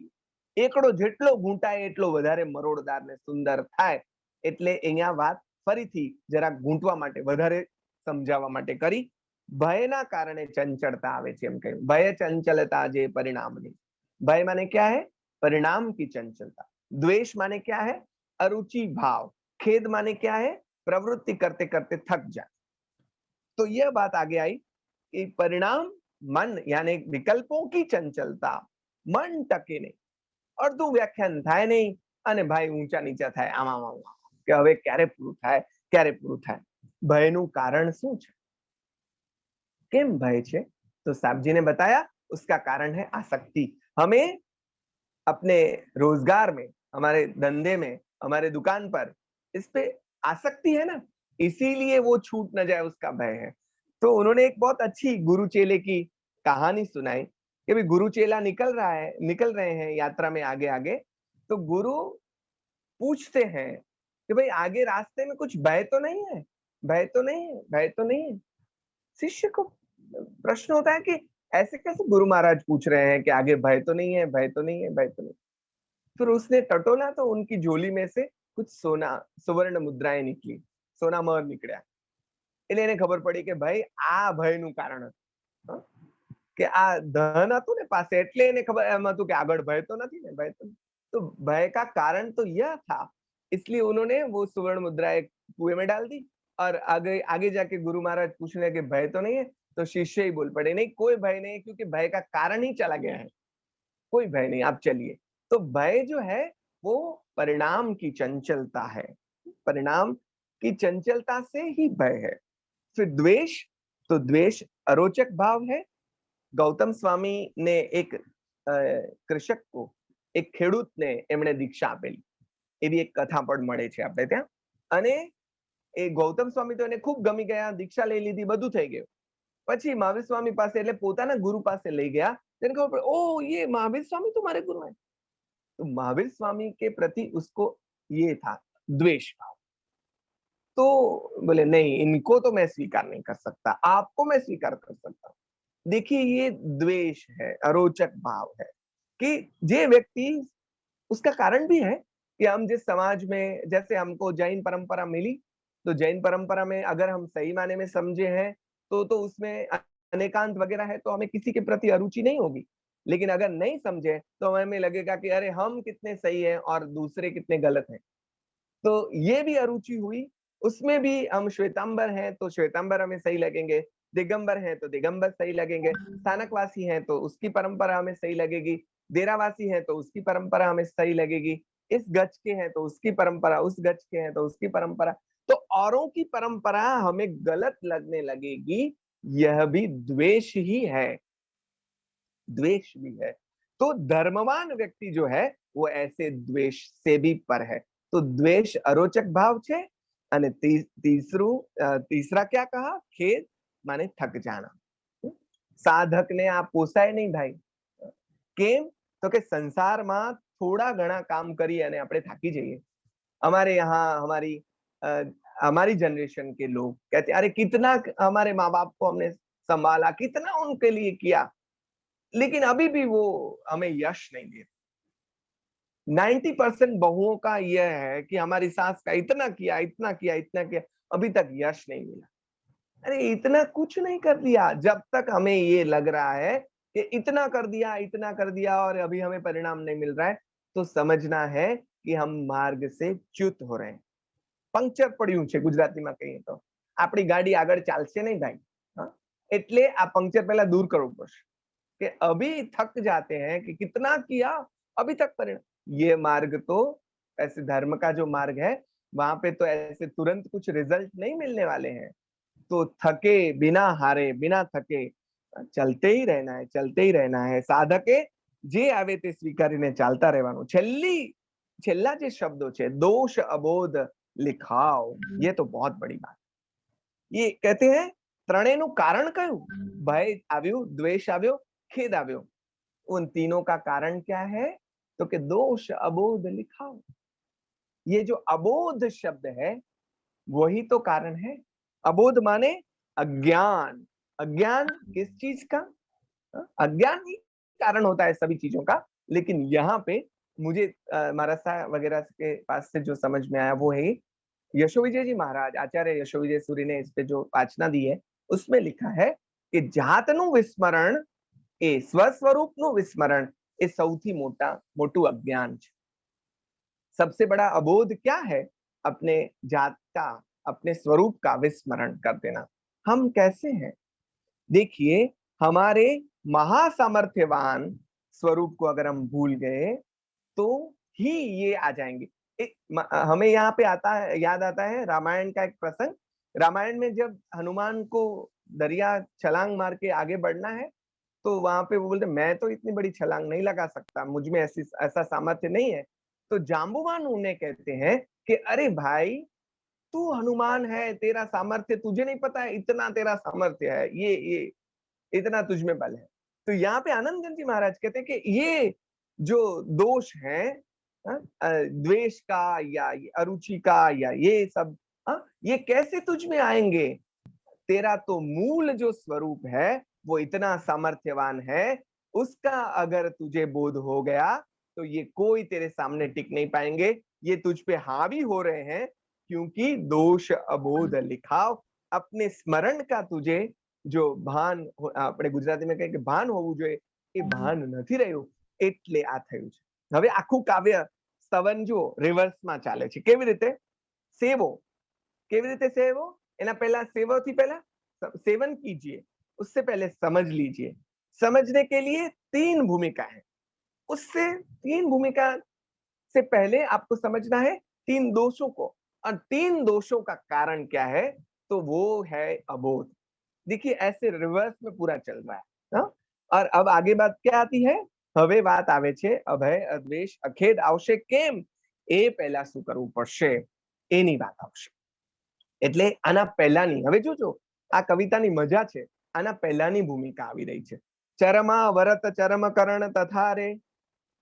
એકડો જેટલો ગૂંટાય એટલો વધારે મરોડદાર ને સુંદર થાય, એટલે અહીંયા વાત ફરીથી જરા ગૂંટવા માટે, વધારે સમજાવવા માટે કરી। ભયના કારણે ચંચળતા આવે છે એમ કહ્યું। ભય ચંચલતા જે પરિણામની, भय माने क्या है? परिणाम की चंचलता। द्वेष माने क्या है? अरुचि भाव। खेद माने क्या है? प्रवृत्ति करते करते थक जाए। तो यह बात आगे आई कि परिणाम मन यानी विकल्पों की चंचलता, मन टके नहीं, અડધું વ્યાખ્યાન થાય નહીં અને ભાઈ ઊંચા નીચા થાય, આમાં કે હવે ક્યારે પૂરું થાય, ક્યારે પૂરું થાય। ભયનું કારણ શું છે? કેમ ભય છે? तो साहब जी ने बताया उसका कारण है आसक्ति। हमें अपने रोजगार में, हमारे धंधे में, हमारे दुकान पर इस पे आसक्ति है ना, इसीलिए वो छूट न जाए उसका भय है। तो उन्होंने एक बहुत अच्छी गुरु चेले की कहानी सुनाई कि भाई गुरु चेला निकल रहे हैं यात्रा में आगे आगे, तो गुरु पूछते हैं कि भाई आगे रास्ते में कुछ भय तो नहीं है, भय तो नहीं है, भय तो नहीं है। शिष्य को प्रश्न होता है कि ऐसे कैसे गुरु महाराज पूछ रहे हैं कि आगे भय तो नहीं है, भय तो नहीं है, भय तो नहीं। फिर उसने टटोला तो उनकी झोली में से कुछ सोना सुवर्ण मुद्राएं निकली, सोना मोहर निकलिया। એટલે એને ખબર પડી કે ભાઈ આ ભયનું કારણ હતું, કે આ ધન હતું ને પાસે, એટલે એને ખબર એમ હતું કે આગળ ભય તો નથી ને, ભય तो भय का कारण तो यह था, इसलिए उन्होंने वो सुवर्ण मुद्रा एक कुएं में डाल दी। और आगे आगे जाके गुरु महाराज पूछने लगे भय तो नहीं है, तो शिष्य ही बोल पड़े नहीं कोई भय नहीं, क्योंकि भय का कारण ही चला गया है, कोई भय नहीं, आप चलिए। तो भय जो है वो परिणाम की चंचलता है, परिणाम की चंचलता से ही भय है। फिर द्वेष, तो द्वेष अरोचक भाव है। गौतम स्वामी ने एक कृषक को, एक ખેડૂતને એમણે દીક્ષા આપેલી, એવી એક કથા પણ મળે છે આપણે ત્યાં। અને એ ગૌતમ સ્વામી તો એને ખૂબ ગમી ગયા, દીક્ષા લઈ લીધી, બધું થઈ ગયું। પછી મહાવીર સ્વામી પાસે, એટલે પોતાના ગુરુ પાસે લઈ ગયા, તેને ખબર પડી ओ ये महावीर स्वामी तुम्हारे गुरु हैं। तो महावीर स्वामी के प्रति उसको ये था द्वेष भाव। तो बोले नहीं, इनको तो मैं स्वीकार नहीं कर सकता, आपको मैं स्वीकार कर सकता हूँ। देखिए ये द्वेष है, अरोचक भाव है कि जे व्यक्ति, उसका कारण भी है कि हम जिस समाज में, जैसे हमको जैन परंपरा मिली, तो जैन परंपरा में अगर हम सही मायने में समझे हैं तो उसमें अनेकांत वगैरह है, तो हमें किसी के प्रति अरुचि नहीं होगी। लेकिन अगर नहीं समझे तो हमें लगेगा कि अरे हम कितने सही हैं और दूसरे कितने गलत हैं। तो ये भी अरुचि हुई। उसमें भी हम श्वेतांबर हैं तो श्वेतांबर हमें सही लगेंगे, दिगंबर हैं तो दिगंबर सही लगेंगे, स्थानकवासी हैं तो उसकी परंपरा हमें सही लगेगी, डेरावासी हैं तो उसकी परंपरा हमें सही लगेगी, इस गज के हैं तो उसकी परंपरा, उस गज के हैं तो उसकी परंपरा। तो औरों की परंपरा हमें गलत लगने लगेगी, यह भी द्वेष ही है, द्वेष भी है। तो धर्मवान व्यक्ति जो है वो ऐसे द्वेष से भी पर है। तो द्वेष अरोचक भाव छे। અને तीसरा क्या कहा, खेद माने थक जाना। साधक ने आ पोसाय नहीं भाई, केम तो के संसार में थोड़ा घना काम करी અને આપણે થાકી જઈએ। हमारे यहाँ हमारी जनरेशन के लोग कहते अरे कितना हमारे माँ बाप को हमने संभाला, कितना उनके लिए किया, लेकिन अभी भी वो हमें यश नहीं दे। 90% बहुओं का यह है कि हमारी सास का इतना किया, इतना किया, इतना किया, अभी तक यश नहीं मिला। अरे इतना कुछ नहीं कर दिया, जब तक हमें ये लग रहा है कि इतना कर दिया और अभी हमें परिणाम नहीं मिल रहा है, तो समझना है कि हम मार्ग से च्युत हो रहे हैं। पंक्चर પડ્યું છે ગુજરાતીમાં કહીએ તો, આપણી ગાડી આગળ ચાલશે નહીં ભાઈ। એટલે આ पंक्चर पहला दूर કરવું પડશે कि अभी थक जाते हैं कि कितना किया, अभी तक परिणाम। ये मार्ग तो ऐसे धर्म का जो मार्ग है, वहां पे तो ऐसे तुरंत कुछ रिजल्ट नहीं मिलने वाले हैं। तो थके बिना हारे, बिना थके चलते ही रहना है, चलते ही रहना है। साधके जे आवे ते स्वीकारीने चालता રહેવાનું। છેલ્લા જે શબ્દો છે, दोष अबोध लिखाओ, ये तो बहुत बड़ी बात। ये कहते हैं ત્રણેયનું કારણ કયું, ભય આવ્યું, દ્વેષ આવ્યો, खेद આવ્યો। उन तीनों का कारण क्या है, तो कि दोष अबोध लिखाओ। ये जो अबोध शब्द है वही तो कारण है। अबोध माने अज्ञान। अज्ञान किस चीज का, अज्ञान ही कारण होता है सभी चीजों का। लेकिन यहाँ पे मुझे महाराज वगैरह के पास से जो समझ में आया वो है यशोविजय जी महाराज, आचार्य यशोविजय सूरी ने इस पे जो वाचना दी है, उसमें लिखा है कि जातनु विस्मरण એ સ્વસ્વરૂપનું વિસ્મરણ એ સૌથી મોટું અજ્ઞાન છે। सबसे बड़ा अबोध क्या है, अपने जात का, अपने स्वरूप का विस्मरण कर देना। हम कैसे हैं, देखिए हमारे महासामर्थ्यवान स्वरूप को अगर हम भूल गए तो ही ये आ जाएंगे। हमें यहाँ पे याद आता है रामायण का एक प्रसंग। रामायण में जब हनुमान को दरिया छलांग मार के आगे बढ़ना है, तो वहां पे वो बोलते मैं तो इतनी बड़ी छलांग नहीं लगा सकता, मुझ में ऐसा सामर्थ्य नहीं है। तो जाम्बुवान उन्हें कहते हैं कि अरे भाई तू हनुमान है, तेरा सामर्थ्य तुझे नहीं पता है, इतना तेरा सामर्थ्य है, ये इतना तुझ में बल है। तो यहाँ पे आनंदगंज जी महाराज कहते हैं कि ये जो दोष है, द्वेष का या अरुचि का या ये सब, ये कैसे तुझ में आएंगे? तेरा तो मूल जो स्वरूप है वो इतना सामर्थ्यवान है, उसका अगर तुझे बोध हो गया तो ये कोई तेरे सामने टिक नहीं पाएंगे। ये तुझ पे हावी हो रहे हैं क्योंकि दोष अबोध लिखाव, अपने स्मरण का तुझे जो ભાન, આપણે ગુજરાતીમાં કહે કે ભાન હોવું જોઈએ, એ ભાન નથી રહ્યું એટલે આ થયું છે. હવે આખું કાવ્ય સ્તવન જુઓ રિવર્સમાં ચાલે છે. કેવી રીતે? સેવો, કેવી રીતે સેવો? એના પહેલા સેવોથી પહેલા सेवन कीजिए, उससे पहले समझ लीजिए. समझने के लिए 3 भूमिका है. उससे 3 भूमिका से पहले आपको समझना है 3 दोषों को, और 3 दोषों का कारण क्या है? तो वो है अबोध. देखिए ऐसे रिवर्स में पूरा चल रहा है, हाँ? और अब आगे बात क्या आती है? હવે વાત આવે છે અભય અદ્વેષ અખેડ આવશે કેમ? એ પહેલા શું કરવું પડશે એની વાત આવશે. એટલે આના પહેલાની, હવે જોજો આ કવિતાની મજા છે, આના પહેલાની ભૂમિકા આવી રહી છે. ચરમા વરત ચરમ કરણ તથા રે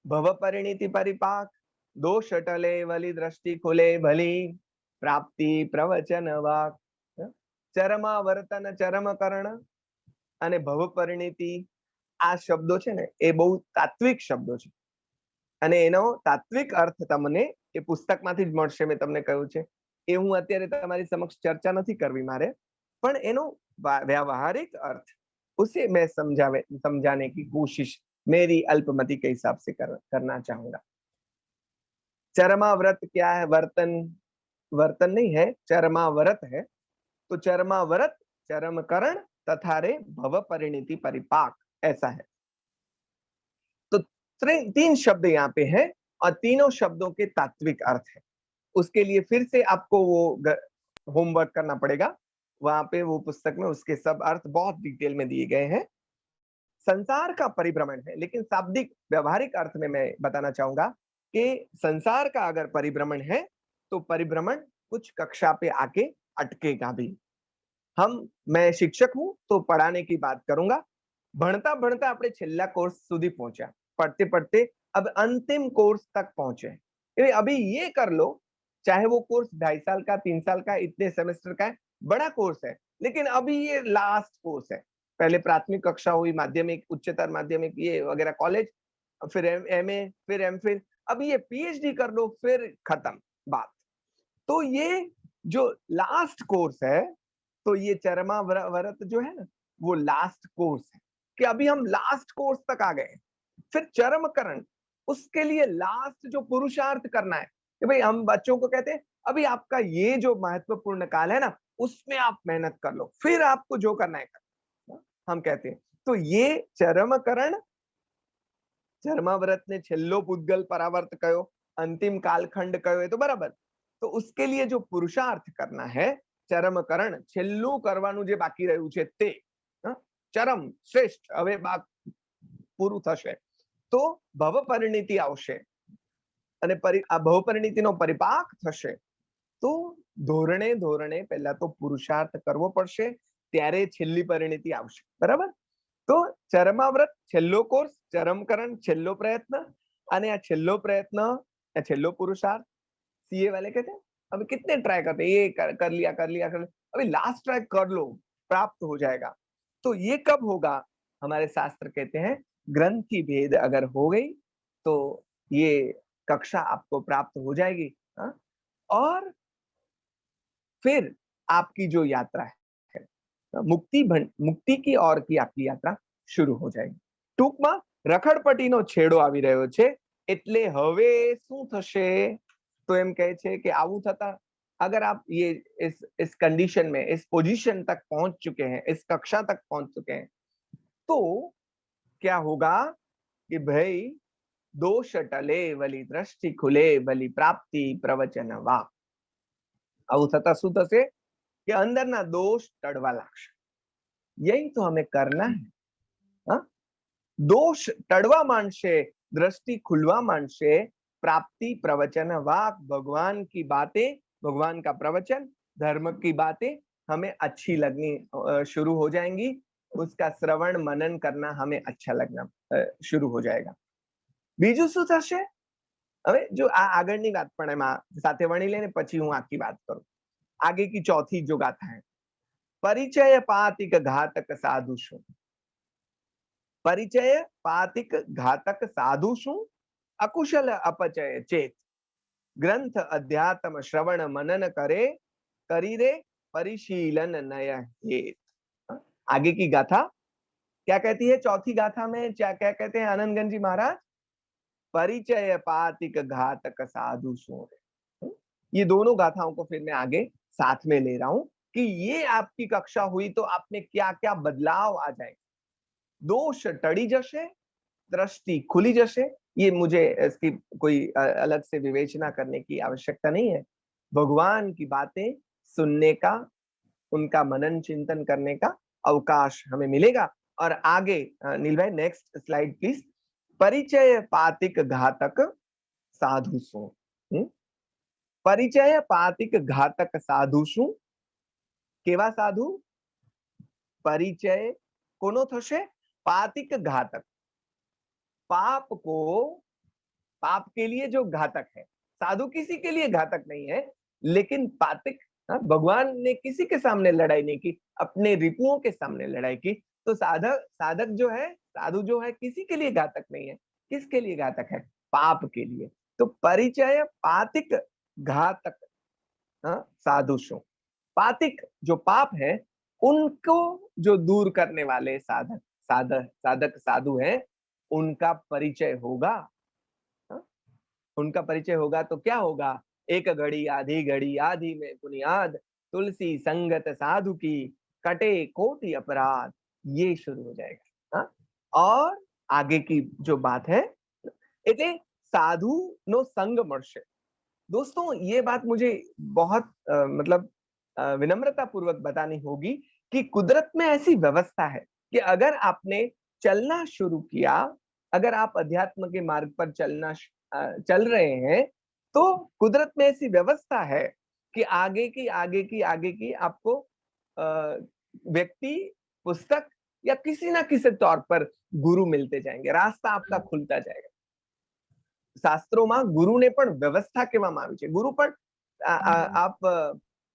ભવ પરિણીતિ પરિપાક દોષ ટલે વલી દ્રષ્ટિ ખુલે ભલી પ્રાપ્તિ પ્રવચન વાક. ચરમા વર્તન ચરમ કરણ અને ભવ પરિણીતિ, આ શબ્દો છે ને એ બહુ તાત્વિક શબ્દો છે અને એનો તાત્વિક અર્થ તમને એ પુસ્તકમાંથી જ મળશે. મેં તમને કહ્યું છે એ હું અત્યારે તમારી સમક્ષ ચર્ચા નથી કરવી મારે, પણ એનો व्यावहारिक अर्थ उसे मैं समझाने की कोशिश मेरी अल्पमति के हिसाब से करना चाहूंगा. चरमाव्रत क्या है? वर्तन, वर्तन नहीं है, चरमाव्रत है. तो चरमाव्रत चरमकरण तथा रे भव परिणति परिपाक, ऐसा है. तो 3 शब्द यहाँ पे है और तीनों शब्दों के तात्विक अर्थ है. उसके लिए फिर से आपको वो होमवर्क करना पड़ेगा. वहां पे वो पुस्तक में उसके सब अर्थ बहुत डिटेल में दिए गए हैं. संसार का परिभ्रमण है, लेकिन शाब्दिक व्यवहारिक अर्थ में मैं बताना चाहूंगा कि संसार का अगर परिभ्रमण है तो परिभ्रमण कुछ कक्षा पे आके अटकेगा भी. मैं शिक्षक हूं तो पढ़ाने की बात करूंगा. भणता भणता આપણે છેલ્લા કોર્સ સુધી પહોંચ્યા, पढ़ते पढ़ते अब अंतिम कोर्स तक पहुंचे. अभी ये कर लो, चाहे वो कोर्स 2.5 साल का, 3 साल का, इतने सेमेस्टर का है, बड़ा कोर्स है, लेकिन अभी ये लास्ट कोर्स है. पहले प्राथमिक कक्षा हुई, माध्यमिक, उच्चतर माध्यमिक, ये वगैरह कॉलेज, फिर एमए, फिर एमफिल, अब ये पीएचडी कर लो, फिर खत्म बात. तो ये जो लास्ट कोर्स है, तो ये चरमा व्रत जो है ना, वो लास्ट कोर्स है कि अभी हम लास्ट कोर्स तक आ गए. फिर चरमकरण, उसके लिए लास्ट जो पुरुषार्थ करना है कि भाई हम बच्चों को कहते हैं अभी आपका ये जो महत्वपूर्ण काल है ना, उसमें आप मेहनत कर लो, फिर आपको जो करना है कर, हम कहते हैं. तो ये चरमकरण, चरमाव्रत ने छेल्लो पुद्गल परावर्त कयो, अंतिम कालखंड कयो, ये तो बराबर. तो उसके लिए जो पुरुषार्थ करना है, चरमकरण, છેલ્લું કરવાનું જે બાકી રહ્યું છે તે, ચરમ શ્રેષ્ઠ હવે પૂરું થશે તો ભવ પરિણીતિ આવશે અને આ ભવ પરિણીતિનો પરિપાક થશે. તો ધોરણે ધોરણે પહેલા તો પુરુષાર્થ કરવો પડશે, ત્યારે છેલ્લી પરિણીતિ આવશે. બરાબર? તો ચરમાવ્રત છેલ્લો કોર્સ, ચરમકરણ છેલ્લો પ્રયત્ન, અને આ છેલ્લો પ્રયત્ન, આ છેલ્લો પુરુષાર્થ. सीए वाले कहते हैं अभी कितने ट्राई करते हैं, ये कर लिया, अभी लास्ट ट्राई कर लो, प्राप्त हो जाएगा. तो ये कब होगा? हमारे शास्त्र कहते हैं ग्रंथि भेद अगर हो गई तो ये कक्षा आपको प्राप्त हो जाएगी. और फिर आपकी जो यात्रा है मुक्ति की ओर की आपकी यात्रा शुरू हो जाएगी. टूंकમાં રખડપટ્ટીનો છેડો આવી રહ્યો છે, એટલે હવે શું થશે? तो एम कहे छे कि आवू थता अगर आप ये इस कंडीशन में, इस पोजीशन तक पहुंच चुके हैं, इस कक्षा तक पहुंच चुके हैं, तो क्या होगा कि भाई दोष टले वली दृष्टि खुले भली प्राप्ति प्रवचन वाक. आवू थता શું થશે कि अंदरना दोष टळवा लागશે. यही तो हमें करना है. हाँ, दोष टळवा માંડશે, दृष्टि खुलवा માંડશે, प्राप्ति प्रवचन वाक, भगवान की बातें, भगवान का प्रवचन, धर्म की बातें हमें अच्छी लगनी शुरू हो जाएंगी. उसका श्रवण मनन करना हमें अच्छा लगना शुरू हो जाएगा। બીજું શું થશે? હવે જો આ આગળની વાત પણ એમાં સાથે વણી લઈને પછી હું આખી વાત કરું। आगे की चौथी जो गाथा है, परिचय पातिक घातक साधु शु। परिचय पातिक घातक साधु शु, अकुशल अपचय चेत। ग्रंथ अध्यात्म श्रवण मनन करे, करी रे परिशीलन नय हेत। आगे की गाथा क्या कहती है? चौथी गाथा में क्या क्या कहते हैं आनंदगंज जी महाराज? परिचय पातिक घातक साधु शु। ये दोनों गाथाओं को फिर मैं आगे साथ में ले रहा हूं कि ये आपकी कक्षा हुई तो आप में क्या क्या बदलाव आ जाए। दोष टड़ी जशे, दृष्टि खुली जशे। ये मुझे इसकी कोई अलग से विवेचना करने की आवश्यकता नहीं है। भगवान की बातें सुनने का, उनका मनन चिंतन करने का अवकाश हमें मिलेगा। और आगे नील भाई नेक्स्ट स्लाइड प्लीज। परिचय पातिक घातक साधु सु। परिचय पातिक घातक साधु शु। केवा साधु? परिचय कोनो थशे? पातिक घातक। पाप को, पाप के लिए जो घातक है। साधु किसी के लिए घातक नहीं है, लेकिन पातिक, भगवान ने किसी के सामने लड़ाई नहीं की, अपने रिपुओं के सामने लड़ाई की। तो साधक जो है, साधु जो है, किसी के लिए घातक नहीं है। किसके लिए घातक है? पाप के लिए। तो परिचय पातिक घातक साधु शु। पातिक जो पाप है उनको जो दूर करने वाले साधक साधु हैं, उनका परिचय होगा। उनका परिचय होगा तो क्या होगा? एक घड़ी आधी में बुनियाद, तुलसी संगत साधु की, कटे कोटि अपराध। ये शुरू हो जाएगा। और आगे की जो बात है, એટલે साधु नो संग मळशे। दोस्तों ये बात मुझे बहुत मतलब विनम्रता पूर्वक बतानी होगी कि कुदरत में ऐसी व्यवस्था है कि अगर आपने चलना शुरू किया, अगर आप अध्यात्म के मार्ग पर चल रहे हैं, तो कुदरत में ऐसी व्यवस्था है कि आगे की आपको व्यक्ति, पुस्तक या किसी ना किसी तौर पर गुरु मिलते जाएंगे। रास्ता आपका खुलता जाएगा। શાસ્ત્રોમાં ગુરુને પણ વ્યવસ્થા કહેવામાં આવી છે। ગુરુ પણ आप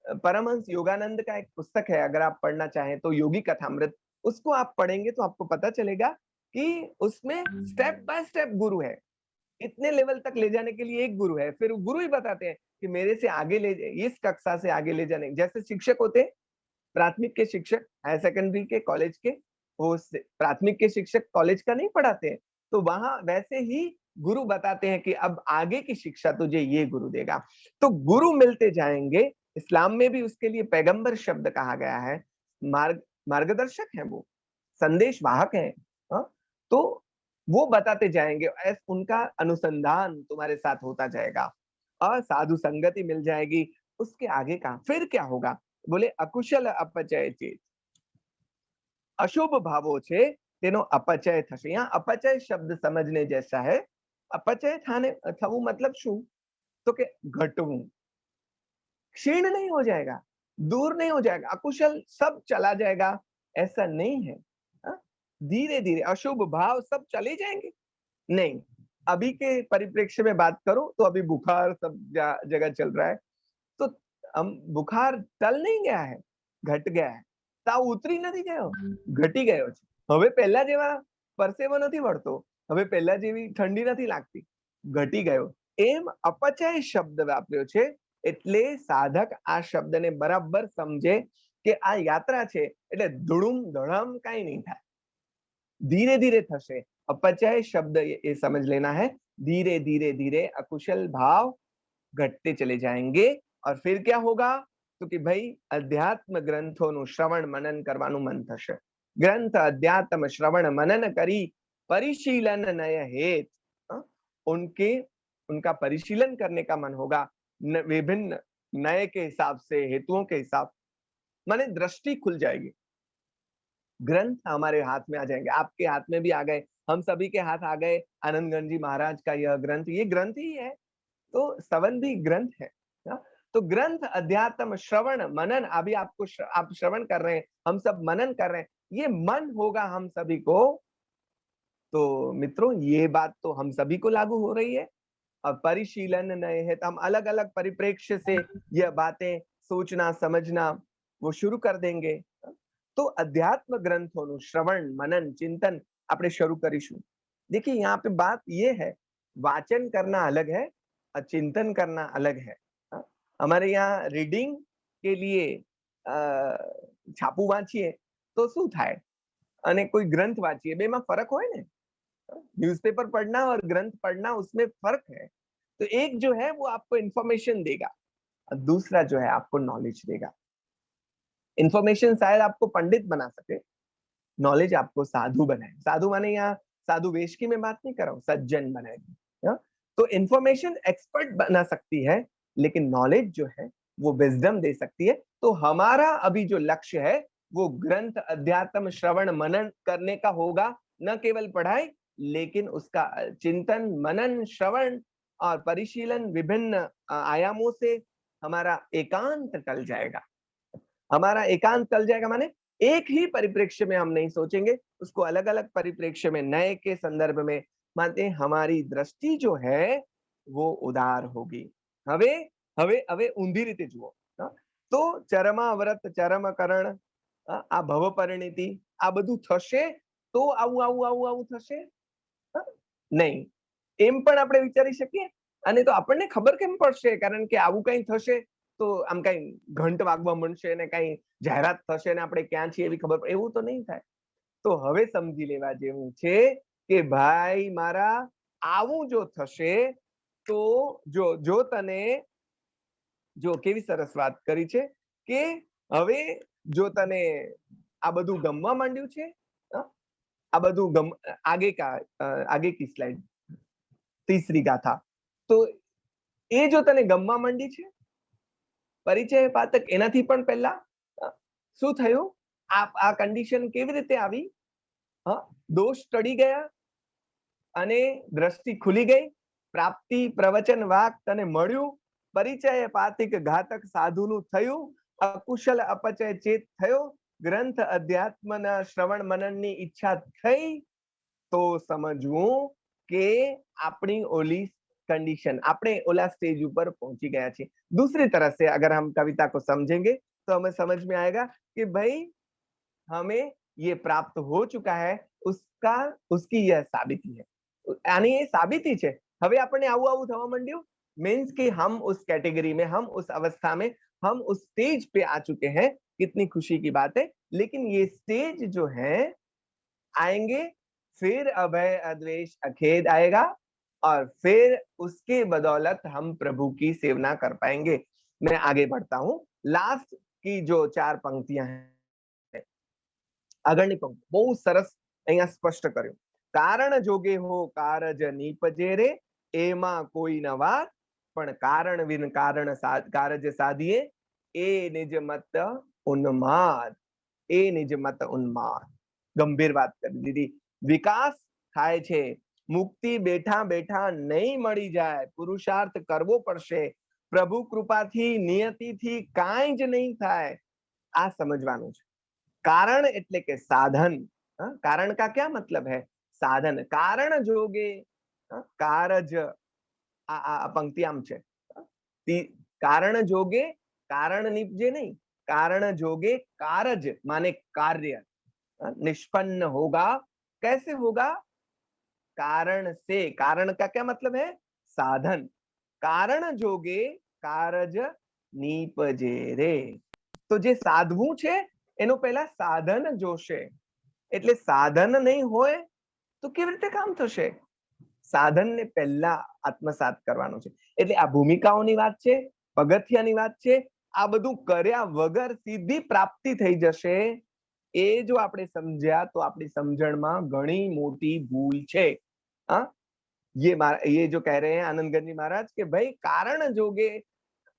परमहंस योगानंद का एक पुस्तक है, अगर आप पढ़ना चाहें तो योगी कथामृत, उसको आप पढ़ेंगे तो आपको पता चलेगा कि उसमें स्टेप बाय स्टेप गुरु है। इतने लेवल तक ले जाने के लिए एक गुरु है, फिर गुरु ही बताते हैं कि मेरे से आगे ले, इस कक्षा से आगे ले जाने। जैसे शिक्षक होते हैं, प्राथमिक के शिक्षक, हायर सेकेंडरी के, कॉलेज के, वो प्राथमिक के शिक्षक कॉलेज का नहीं पढ़ाते हैं, तो वहां वैसे ही गुरु बताते हैं कि अब आगे की शिक्षा तुझे ये गुरु देगा। तो गुरु मिलते जाएंगे। इस्लाम में भी उसके लिए पैगंबर शब्द कहा गया है। मार्गदर्शक हैं, वो संदेश वाहक हैं। तो वो बताते जाएंगे, उनका अनुसंधान तुम्हारे साथ होता जाएगा और साधु संगति मिल जाएगी। उसके आगे का फिर क्या होगा? बोले अकुशल अपचय चेत। अशुभ भावो छे तेनो अपचय थशे। यहाँ अपचय शब्द समझने जैसा है। अपचय थवू मतलब शू? तो के घटवू, क्षीण नहीं हो जाएगा, दूर नहीं हो जाएगा, अकुशल सब चला जाएगा, ऐसा नहीं है। धीरे धीरे अशुभ भाव सब चले जाएंगे नहीं। अभी के परिप्रेक्ष्य में बात करूं तो अभी बुखार सब जगह चल रहा है, तो हम बुखार टल नहीं गया है, घट गया है। ताव उतरी नहीं गयो, घटी गयो छे। હવે પહેલા જેવા પરસેવો નથી વળતો, હવે પહેલા જેવી ઠંડી નથી લાગતી, ઘટી ગયો। એમ અપચય શબ્દ વાપર્યો છે, એટલે સાધક આ શબ્દને બરાબર સમજે કે આ યાત્રા છે, એટલે ધૂળુમ ધડામ કાઈ નહીં થાય, धीरे धीरे थशे। अपचय शब्द ये समझ लेना है, धीरे धीरे धीरे अकुशल भाव घटते चले जाएंगे। और फिर क्या होगा? तो कि भाई अध्यात्म ग्रंथों श्रवण मनन करवानु मन थशे। ग्रंथ अध्यात्म श्रवण मनन करी परिशीलन नय हेत। उनका परिशीलन करने का मन होगा, विभिन्न नए के हिसाब से, हेतुओं के हिसाब, माने दृष्टि खुल जाएगी। ग्रंथ हमारे हाथ में आ जाएंगे, आपके हाथ में भी आ गए, हम सभी के हाथ आ गए। आनंदगंज जी महाराज का यह ग्रंथ, ये ग्रंथ ही है, तो स्तवन भी ग्रंथ है। तो ग्रंथ अध्यात्म श्रवण मनन, अभी आप श्रवण कर रहे हैं, हम सब मनन कर रहे हैं। ये मन होगा हम सभी को, तो मित्रों ये बात तो हम सभी को लागू हो रही है। अब परिशीलन नए है तो हम अलग अलग परिप्रेक्ष्य से यह बातें सोचना समझना वो शुरू कर देंगे। तो अध्यात्म ग्रंथों श्रवण मनन चिंतन આપણે શરૂ કરીશું। देखिए यहाँ पे बात ये है, वाचन करना अलग है और चिंतन करना अलग है। हमारे यहाँ रीडिंग के लिए છાપું વાંચીએ તો શું થાય અને કોઈ ગ્રંથ વાંચીએ, બેમાં ફરક હોય ને। न्यूज़पेपर पढ़ना और ग्रंथ पढ़ना उसमें फर्क है। तो एक जो है वो आपको इंफॉर्मेशन देगा और दूसरा जो है आपको नॉलेज देगा। इंफॉर्मेशन शायद आपको पंडित बना सके, नॉलेज आपको साधु बनाए। साधु माने यहाँ साधु वेश की मैं बात नहीं कर रहा हूँ, सज्जन बनाएगी। तो इंफॉर्मेशन एक्सपर्ट बना सकती है, लेकिन नॉलेज जो है वो विजडम दे सकती है। तो हमारा अभी जो लक्ष्य है वो ग्रंथ अध्यात्म श्रवण मनन करने का होगा, न केवल पढ़ाई लेकिन उसका चिंतन मनन श्रवण और परिशीलन विभिन्न आयामों से हमारा एकांत टल जाएगा। हमारा एकांत टल जाएगा माने एक ही परिप्रेक्ष्य में हम नहीं सोचेंगे, उसको अलग अलग परिप्रेक्ष्य में नए के संदर्भ में मानते हमारी दृष्टि जो है वो उदार होगी। हवे हवे हवे ઊંધી રીતે જુઓ। તો ચરમાવ્રત ચરમકરણ આ ભવ પરિણીતિ આ બધું થશે તો આવું આવું આવું આવું થશે નહીં, એમ પણ આપણે વિચારી શકીએ। અને તો આપણને ખબર કેમ પડશે, કારણ કે આવું કંઈ થશે તો આમ કઈ ઘંટ વાગવા મળશે ને કઈ જાહેરાત થશે ને આપણે ક્યાં છીએ એવી ખબર પડે, એવું તો નહીં થાય। તો હવે સમજી લેવા જેવું છે કે ભાઈ મારા આવું જો થશે તો જો તને જો કેવી સરસ વાત કરી છે કે હવે જો તને આ બધું ગમવા માંડ્યું છે, આ બધું आगे की स्लाइड तीसरी गाथा, तो એ જો તને ગમવા માંડી છે પરિચય પાતક એનાથી પણ પહેલા શું થયું, આ કન્ડિશન કેવી રીતે આવી, દોષ ટળી ગયા અને દ્રષ્ટિ ખુલી ગઈ, પ્રાપ્તિ પ્રવચન વાક તને મળ્યું, પરિચય પાતિક ઘાતક સાધુનું થયું, અકુશલ અપચય ચેત થયો, ગ્રંથ અધ્યાત્મના શ્રવણ મનનની ઈચ્છા થઈ, તો સમજવું કે આપણી ઓલી कंडीशन अपने ओला स्टेज ऊपर पहुंची गया छे। दूसरी तरह से अगर हम कविता को समझेंगे तो हमें समझ में आएगा कि भाई हमें ये प्राप्त हो चुका है, उसकी यह साबिती है, यानी ये साबिती छे। हवे आपने आવું आવું थवा मंड्યું मीन्स कि हम उस कैटेगरी में, हम उस अवस्था में, हम उस स्टेज पे आ चुके हैं। कितनी खुशी की बात है। लेकिन ये स्टेज जो है आएंगे, फिर अभय अद्वेष अखेद आएगा और फिर उसके बदौलत हम प्रभु की सेवना कर पाएंगे। मैं आगे बढ़ता हूं। लास्ट की जो 4 पंक्तियां हैं, આગળની પંક્તિ બહુ સરસ અહીંયા સ્પષ્ટ કર્યું। કારણ જોગે હો કારજ નીપજે રે, એમાં કોઈ ન વાત, પણ કારણ વિન કારજ સાધીએ, એ નિજ મત ઉન્માદ, એ નિજ મત ઉન્માદ। ગંભીર વાત કરી દીધી। વિકાસ થાય છે, મુક્તિ બેઠા બેઠા નહીં મળી જાય, પુરુષાર્થ કરવો પડશે, પ્રભુ કૃપાથી નિયતિથી કાંઈ જ નહીં થાય, આ સમજવાનું છે। कारण એટલે કે साधन, कारण का क्या मतलब है, साधन। कारण जोगे कारज, आ पंक्ति आम छे, कारण जोगे कारण निपजे नहीं, कारण जोगे कारज माने कार्य निष्पन्न होगा। कैसे होगा, कारण से। कारण का क्या मतलब है, साधन। कारण जोगे कारज निपजे रे, तो जे साधवू छे એનું પહેલા સાધન જોશે। એટલે સાધન નહીં હોય તો કેવી રીતે કામ થશે, સાધનને પહેલા આત્મસાત કરવાનો છે। એટલે આ ભૂમિકાઓની વાત છે, પગથિયાની વાત છે। આ બધું કર્યા વગર સીધી પ્રાપ્તિ થઈ જશે, એ જો આપણે સમજ્યા તો આપણી સમજણમાં ઘણી મોટી ભૂલ છે। ये जो कह रहे हैं आनंदगंजी महाराज કે ભાઈ કારણ જોગે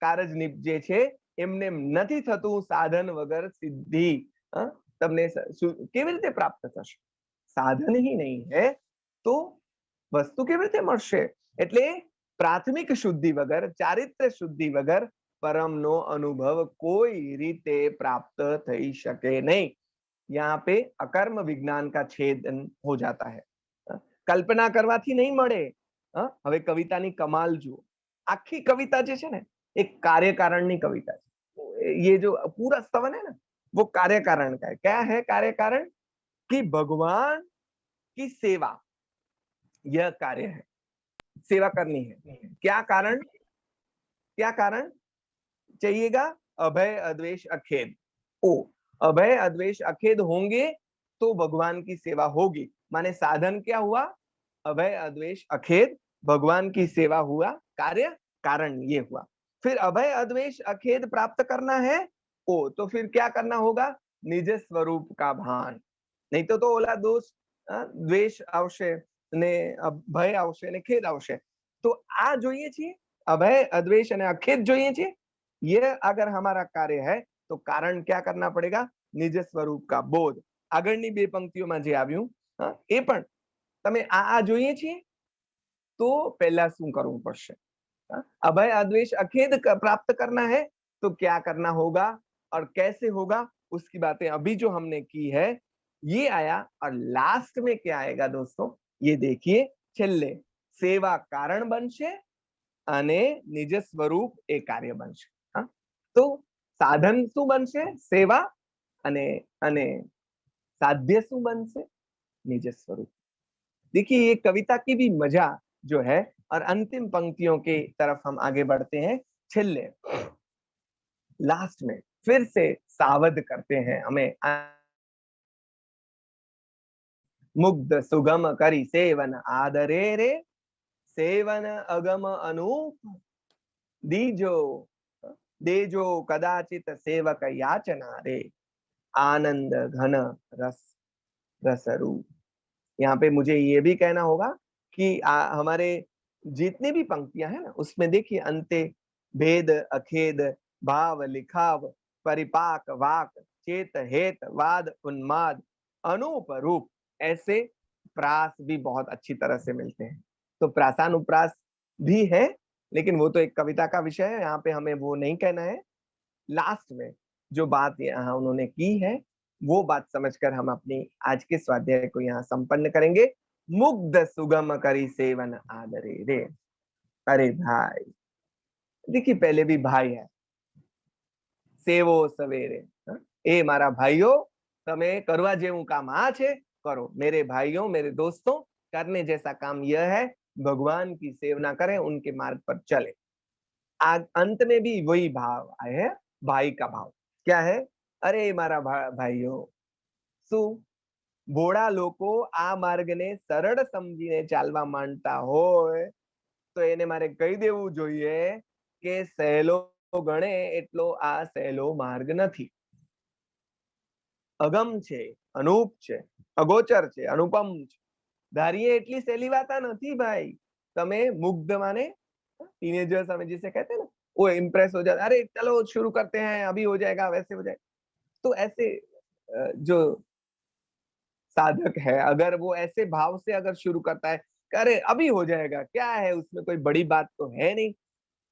કારજ નિપજે છે, એમને નથી થતું, સાધન વગર સિદ્ધિ તમને કેવી રીતે પ્રાપ્ત થશે, સાધન ही नहीं है तो વસ્તુ કેવી રીતે મળશે। એટલે પ્રાથમિક શુદ્ધિ વગર, ચારિત્ર્ય શુદ્ધિ વગર પરમનો અનુભવ કોઈ રીતે પ્રાપ્ત થઈ શકે નહીં। यहाँ पे अकर्म विज्ञान का छेदन हो जाता है। कल्पना करवाથી नहीं મળે। હવે કવિતાની કમાલ જુઓ, આખી કવિતા જે છે ને એક કાર્યકારણની કવિતા છે। ये जो पूरा स्तवन है ना वो कार्य कारण का है। क्या है कार्य कारण? कि भगवान की सेवा, यह कार्य है, सेवा करनी है। क्या कारण? क्या कारण चाहिएगा? अभय अद्वेष अखेद। ओ, अभय अद्वेष अखेद होंगे तो भगवान की सेवा होगी। माने साधन क्या हुआ? अभय अद्वेष अखेद, भगवान की सेवा हुआ, कार्य कारण ये हुआ। फिर अभय अद्वेष अखेद प्राप्त करना है, ओ तो फिर क्या करना होगा? निज स्वरूप का भान। नहीं तो ओला दोष द्वेष आवशे ने भय आवशे ने खेद आवशे। तो आ જોઈએ છીએ, अभय अद्वेष અને अखेद જોઈએ છીએ। ये अगर हमारा कार्य है तो कारण क्या करना पड़ेगा? निज स्वरूप का बोध। આગળની બે પંક્તિઓમાં જે આવ્યું એ પણ તમે આ જોઈએ છીએ तो पहला શું કરવું પડશે? अभय अद्वेष अखेद प्राप्त करना है तो क्या करना होगा और कैसे होगा, उसकी बातें अभी जो हमने की है ये आया। और लास्ट में क्या आएगा दोस्तों, ये देखिए, છેલ્લે सेवा कारण बनशे અને નિજ સ્વરૂપ એ કાર્ય બનશે। તો સાધન શું બનશે? સેવા અને અને साध्य શું बनशे? निज स्वरूप। देखिए ये कविता की भी मजा जो है। और अंतिम पंक्तियों की तरफ हम आगे बढ़ते हैं। छेल्ले लास्ट में फिर से सावध करते हैं हमें। मुग्ध सुगम करी सेवन आदरे रे, सेवन अगम अनूप दीजो देजो कदाचित सेवक याचना रे, आनंद घन रस रसरूप। यहाँ पे मुझे ये भी कहना होगा कि हमारे जितनी भी पंक्तियां हैं ना उसमें देखिए अंते भेद अखेद भाव लिखाव परिपाक वाक चेत हेत वाद उन्माद अनूप रूप, ऐसे प्रास भी बहुत अच्छी तरह से मिलते हैं। तो प्रासानुप्रास भी है लेकिन वो तो एक कविता का विषय है, यहाँ पे हमें वो नहीं कहना है। लास्ट में जो बात यहाँ उन्होंने की है वो बात समझकर हम अपनी आज के स्वाध्याय को यहाँ संपन्न करेंगे। मुग्ध सुगम करी सेवन आदरे रे। अरे भाई देखिए पहले भी भाई है, सेवो सवेरे। ए मारा भाइयों तमे करवा जेवुं काम आ छे करो। मेरे भाइयों मेरे दोस्तों करने जैसा काम यह है, भगवान की सेवना करें, उनके मार्ग पर चले। आज अंत में भी वही भाव आए है, भाई का भाव। क्या है? अरे मारा भाइयों શું ભોળા લોકો આ માર્ગને સરળ સમજીને ચાલવા માંડતા હોય તો એને મારે કહી દેવું જોઈએ કે સહેલો ગણે એટલો આ સહેલો માર્ગ નથી। અગમ છે, અનૂપ છે, અગોચર છે, અનુપમ છે। ધારીએ એટલી સહેલી વાત નથી ભાઈ। તમે મુગ્ધ माने टीनेजर्स हमें जिसे कहते हैं ना, वो इम्प्रेस हो जाता, अरे चलो शुरू करते हैं, अभी हो जाएगा, वैसे हो जाएगा। तो ऐसे जो साधक है अगर वो ऐसे भाव से अगर शुरू करता है अरे अभी हो जाएगा, क्या है उसमें, कोई बड़ी बात तो है नहीं,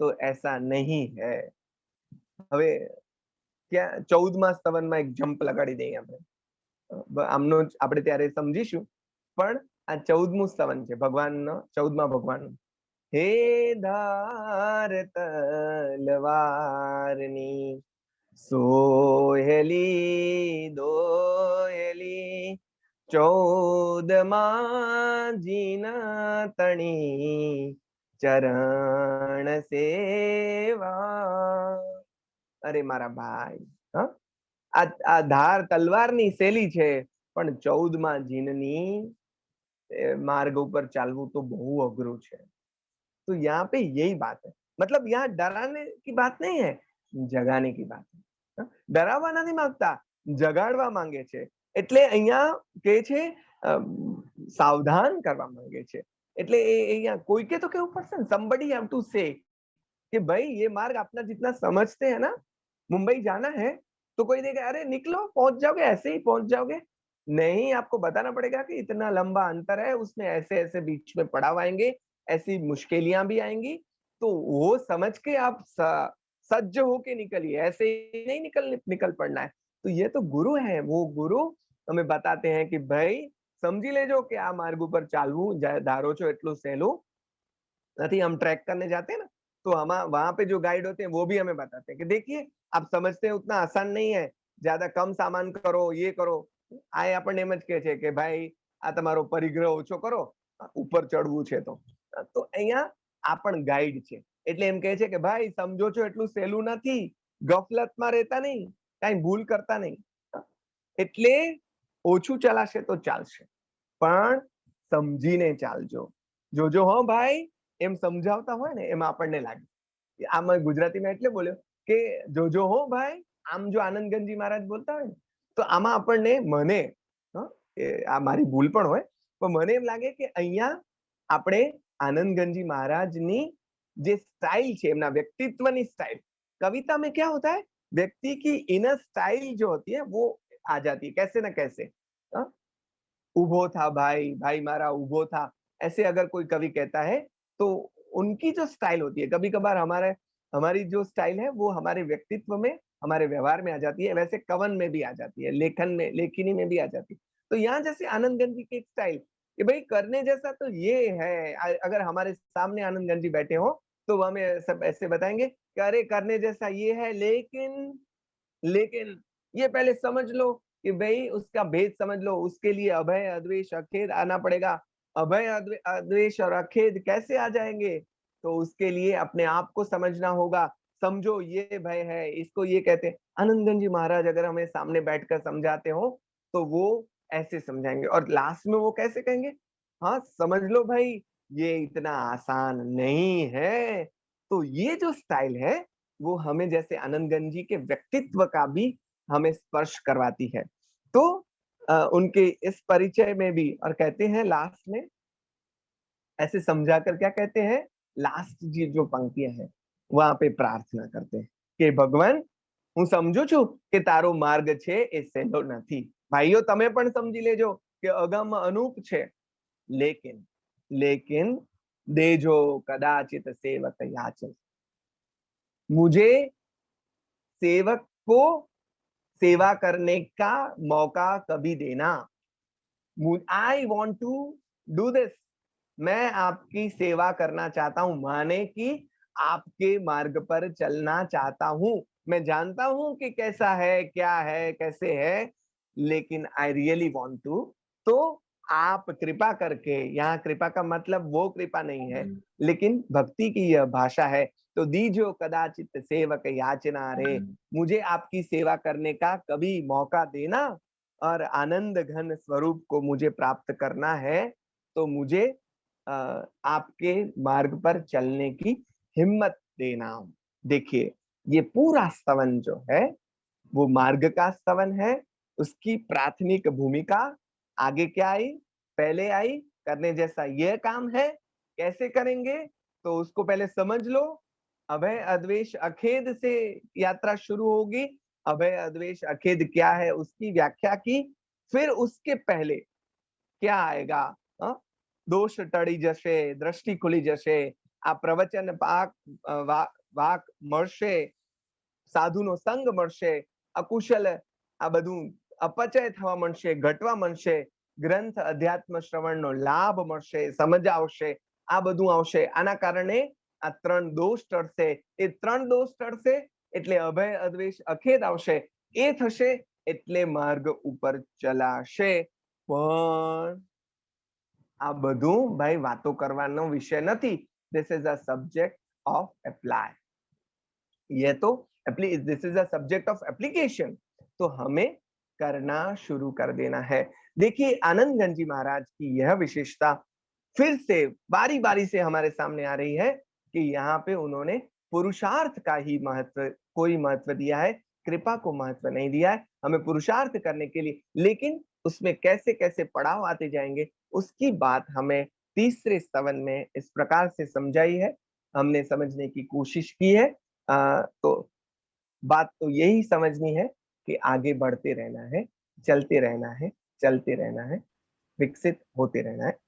तो ऐसा नहीं है। હવે क्या 14મા સ્તવનમાં એક જમ્પ લગાડી દઈએ આપણે, આમનો આપણે ત્યારે સમજીશું। પણ આ 14મું સ્તવન છે ભગવાનનો, 14મા ભગવાનનો। હે ધાર તલવારની સોહેલી દોહેલી 14મા જીના તણી ચરણ સેવા। અરે મારા ભાઈ આ ધાર તલવારની શૈલી છે પણ 14મા જીનની मार्ग ऊपर चालवू तो बहु अघरू है। तो यहाँ पे यही बात है, मतलब यहाँ डराने की बात नहीं है, जगाने की बात है। डरावा नहीं मांगता, जगाड़वा मांगे छे। એટલે અહીંયા કે છે સાવધાન કરવા માંગે છે। એટલે અહીંયા કોઈ કે તો કેવું પડશે ને, somebody have to say कि भाई ये मार्ग अपना जितना समझते हैं ना, मुंबई जाना है तो कोई देगा अरे निकलो पहुंच जाओगे, ऐसे ही पहुंच जाओगे। नहीं, आपको बताना पड़ेगा कि इतना लंबा अंतर है, उसमें ऐसे ऐसे बीच में पड़ाव आएंगे, ऐसी मुश्किलियां भी आएंगी, तो वो समझ के आप सज्ज होके निकलिए, ऐसे ही नहीं निकल पड़ना है। तो ये तो गुरु है, वो गुरु અમે બતાતે हैं कि ભાઈ સમજી લેજો કે આ માર્ગ ઉપર ચાલવું ધારો છો એટલું સહેલું नहीं। हम ट्रैक करने जाते हैं ना, तो हम वहां पे जो गाइड होते हैं वो भी हमें बताते हैं कि देखिए आप समझते हैं उतना आसान नहीं है, ज्यादा कम सामान करो, ये करो। આ આપણને એમ જ કહે છે કે ભાઈ આ તમારો પરિગ્રહ ઓછો કરો, ઉપર ચડવું છે તો અહીંયા આ પણ ગાઈડ છે, એટલે એમ કહે છે કે ભાઈ સમજો છો એટલું સહેલું નથી, ગફલતમાં રહેતા નહીં, કાંઈ ભૂલ કરતા નહીં, એટલે ઓછું ચલાશે તો ચાલશે, પણ સમજીને ચાલજો, જોજો હો ભાઈ, એમ સમજાવતા હોય ને એમ આપણને લાગે। આમાં ગુજરાતીમાં એટલે બોલ્યો કે જોજો હો ભાઈ, આમ જો આનંદગંજી મહારાજ બોલતા હોય ને તો આમાં આપણને મને આ મારી ભૂલ પણ હોય પણ મને એમ લાગે કે અહીંયા આપણે आनंदगंजी महाराजनी જે સ્ટાઇલ છે એમના વ્યક્તિત્વની સ્ટાઇલ, कविता में क्या होता है व्यक्ति की इनर स्टाइल जो होती है वो आ जाती है कैसे ना कैसे। उभो था भाई, भाई मारा उभो था, ऐसे अगर कोई कवि कहता है तो उनकी जो स्टाइल होती है, कभी कभार हमारी जो स्टाइल है वो हमारे व्यक्तित्व में, हमारे व्यवहार में आ जाती है, वैसे कवन में भी आ जाती है, लेखन में, लेखनी में भी आ जाती है। तो यहाँ जैसे आनंदगंजी की एक स्टाइल कि भाई करने जैसा तो ये है, अगर हमारे सामने आनंदगंजी बैठे हो तो वो हमें सब ऐसे बताएंगे कि अरे करने जैसा ये है, लेकिन ये पहले समझ लो कि भाई उसका भेद समझ लो, उसके लिए अभय अद्वेष अखेद आना पड़ेगा। अभय अद्वेष और अखेद कैसे आ जाएंगे, तो उसके लिए अपने आप को समझना होगा। समझो ये भय है, इसको ये कहते हैं। आनंदगंजी महाराज अगर हमें सामने बैठकर समझाते हो तो वो ऐसे समझाएंगे और लास्ट में वो कैसे कहेंगे, हाँ समझ लो भाई ये इतना आसान नहीं है। तो ये जो स्टाइल है वो हमें जैसे आनंदगंजी के व्यक्तित्व का भी हमें स्पर्श करवाती है। तो उनके इस परिचय में भी, और कहते हैं लास्ट में ऐसे समझाकर क्या कहते हैं, लास्ट जी जो पंक्तियां हैं वहां पे प्रार्थना करते हैं कि भगवान હું સમજુ છું કે તારો માર્ગ છે એ સહેલો નથી, ભાઈઓ તમે પણ સમજી લેજો કે અગમ અનૂપ છે, लेकिन देजो कदाचित सेवक याचन, मुझे सेवक को सेवा करने का मौका कभी देना। I want to do this, मैं आपकी सेवा करना चाहता हूं, माने कि आपके मार्ग पर चलना चाहता हूं। मैं जानता हूं कि कैसा है, क्या है, कैसे है, लेकिन आई रियली वॉन्ट टू। तो आप कृपा करके, यहाँ कृपा का मतलब वो कृपा नहीं है लेकिन भक्ति की यह भाषा है, तो दीजो कदाचित सेवक याचना रे, मुझे आपकी सेवा करने का कभी मौका देना और आनंद घन स्वरूप को मुझे प्राप्त करना है, तो मुझे आपके मार्ग पर चलने की हिम्मत देना। देखिए ये पूरा स्तवन जो है वो मार्ग का स्तवन है, उसकी प्राथमिक भूमिका आगे क्या आई, पहले आई, करने जैसा यह काम है, कैसे करेंगे तो उसको पहले समझ लो। अभय अद्वेष अखेद से यात्रा शुरू होगी, अभय अद्वेष अखेद क्या है उसकी व्याख्या की, फिर उसके पहले क्या आएगा, दोष टળી જશે, દ્રષ્ટિ ખુલી જશે, આ પ્રવચન વાક મળશે, સાધુનો સંગ મળશે, અકુશલ આ બધું અપચય થવા મળશે, ઘટવા મળશે, ગ્રંથ અધ્યાત્મ શ્રવણનો લાભ મળશે, સમજ આવશે, આ બધું આવશે। આના કારણે આ ત્રણ દોષ ટળશે, એ ત્રણ દોષ ટળશે એટલે અભય અદ્વેષ અખેદ આવશે, એ થશે એટલે માર્ગ ઉપર ચલાશે। પણ આ બધું ભાઈ વાતો કરવાનો વિષય નથી, this is a subject of apply, ये तो this is a subject of application, तो हमें करना शुरू कर देना है। देखिए आनंदगंज जी महाराज की यह विशेषता फिर से बारी बारी से हमारे सामने आ रही है कि यहाँ पे उन्होंने पुरुषार्थ का ही कोई महत्व दिया है, कृपा को महत्व नहीं दिया है, हमें पुरुषार्थ करने के लिए, लेकिन उसमें कैसे कैसे पड़ाव आते जाएंगे उसकी बात हमें तीसरे स्तवन में इस प्रकार से समझाई है, हमने समझने की कोशिश की है। तो बात तो यही समझनी है कि आगे बढ़ते रहना है, चलते रहना है, चलते रहना है, विकसित होते रहना है।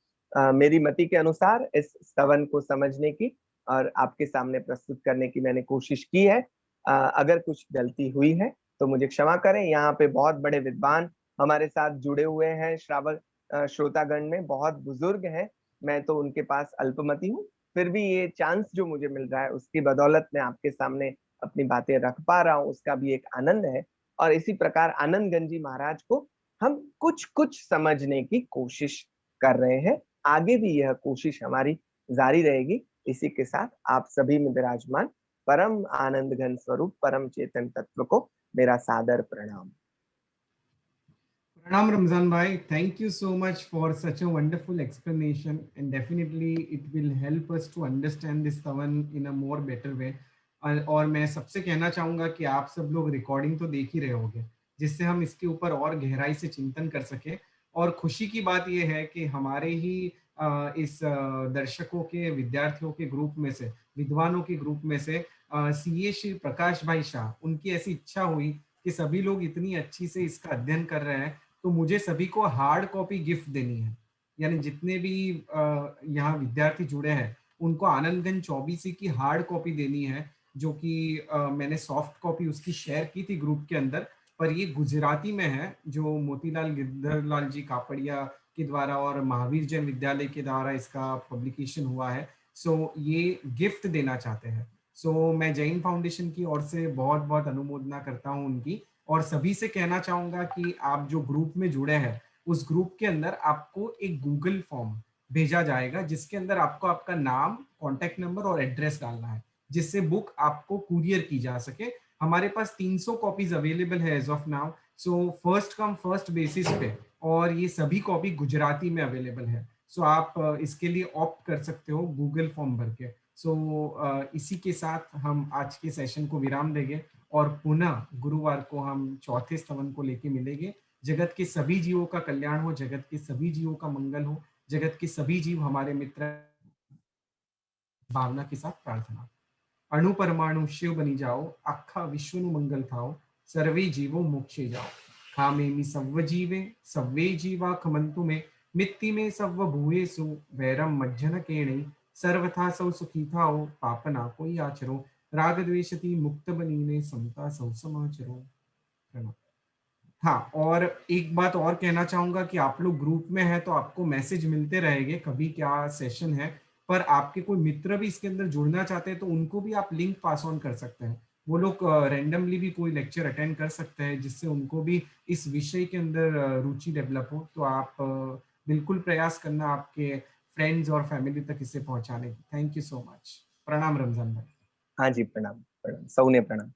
मेरी मति के अनुसार इस स्तवन को समझने की और आपके सामने प्रस्तुत करने की मैंने कोशिश की है। अगर कुछ गलती हुई है तो मुझे क्षमा करें, यहाँ पे बहुत बड़े विद्वान हमारे साथ जुड़े हुए हैं श्रावक श्रोतागण में बहुत बुजुर्ग हैं। मैं तो उनके पास अल्पमति हूँ, फिर भी ये चांस जो मुझे मिल रहा है उसकी बदौलत मैं आपके सामने अपनी बातें रख पा रहा हूँ, उसका भी एक आनंद है। और इसी प्रकार आनंदगंज जी महाराज को हम कुछ कुछ समझने की कोशिश कर रहे हैं। आगे भी यह कोशिश हमारी जारी रहेगी। इसी के साथ आप सभी में विराजमान परम आनंद घन स्वरूप परम चेतन तत्व को मेरा सादर प्रणाम। Pranam Ramzan bhai, thank you so much for such a wonderful explanation, and definitely it will help us to understand this Tavan in a more better way. और मैं सबसे कहना चाहूंगा कि आप सब लोग रिकॉर्डिंग तो देख ही रहे होंगे, जिससे हम इसके ऊपर और गहराई से चिंतन कर सके। और खुशी की बात यह है कि हमारे ही इस दर्शकों के, विद्यार्थियों के ग्रुप में से, विद्वानों के ग्रुप में से सीए श्री प्रकाश भाई शाह, उनकी ऐसी इच्छा हुई कि सभी लोग इतनी अच्छी से इसका अध्ययन कर रहे हैं, तो मुझे सभी को हार्ड कॉपी गिफ्ट देनी है। यानी जितने भी यहाँ विद्यार्थी जुड़े हैं, उनको आनंदगंज चौबीसी की हार्ड कॉपी देनी है, जो कि मैंने सॉफ्ट कॉपी उसकी शेयर की थी ग्रुप के अंदर, पर ये गुजराती में है, जो मोतीलाल गिरधरलाल जी कापड़िया के द्वारा और महावीर जैन विद्यालय के द्वारा इसका पब्लिकेशन हुआ है। सो ये गिफ्ट देना चाहते हैं। सो मैं जैन फाउंडेशन की ओर से बहुत बहुत अनुमोदना करता हूँ उनकी, और सभी से कहना चाहूंगा कि आप जो ग्रुप में जुड़े हैं, उस ग्रुप के अंदर आपको एक गूगल फॉर्म भेजा जाएगा, जिसके अंदर आपको आपका नाम, कॉन्टेक्ट नंबर और एड्रेस डालना है, जिससे बुक आपको कुरियर की जा सके। हमारे पास 300 कॉपीज अवेलेबल है as of now. So first come first basis पे, और ये सभी कॉपी गुजराती में अवेलेबल है। सो आप इसके लिए ऑप्ट कर सकते हो गूगल फॉर्म भर के। सो इसी के साथ हम आज के सेशन को विराम देंगे, और पुनः गुरुवार को हम चौथे स्तवन को लेके मिलेंगे। जगत के सभी जीवों का कल्याण हो, जगत के सभी जीवों का मंगल हो, जगत के सभी जीव हमारे मित्र भावना के साथ प्रार्थना। अणु परमाणु शिव बनी जाओ, आखा विश्व नु मंगल थाओ, सर्वे जीवो मोक्षे जाओ। खामेमि सव्व जीवे, सव्वे जीवा खमंतु में, मित्ति में सव्व भूयेसु, वैरम मज्जन केणि, सर्वथा सौ सुखी थाओ, पाप ना कोई आचरो, राग द्वेषति मुक्त बनीने, समता सौ समाचरो। प्रणाम। हाँ, और एक बात और कहना चाहूंगा कि आप लोग ग्रुप में हैं, तो आपको मैसेज मिलते रहेंगे कभी क्या सेशन है। पर आपके कोई मित्र भी इसके अंदर जुड़ना चाहते हैं, तो उनको भी आप लिंक पास ऑन कर सकते हैं। वो लोग रैंडमली भी कोई लेक्चर अटेंड कर सकते हैं, जिससे उनको भी इस विषय के अंदर रुचि डेवलप हो। तो आप बिल्कुल प्रयास करना आपके फ्रेंड्स और फैमिली तक इसे पहुंचाने की। Thank you so much. प्रणाम रमजान भाई। हाँ जी, प्रणाम प्रणाम, सौने प्रणाम।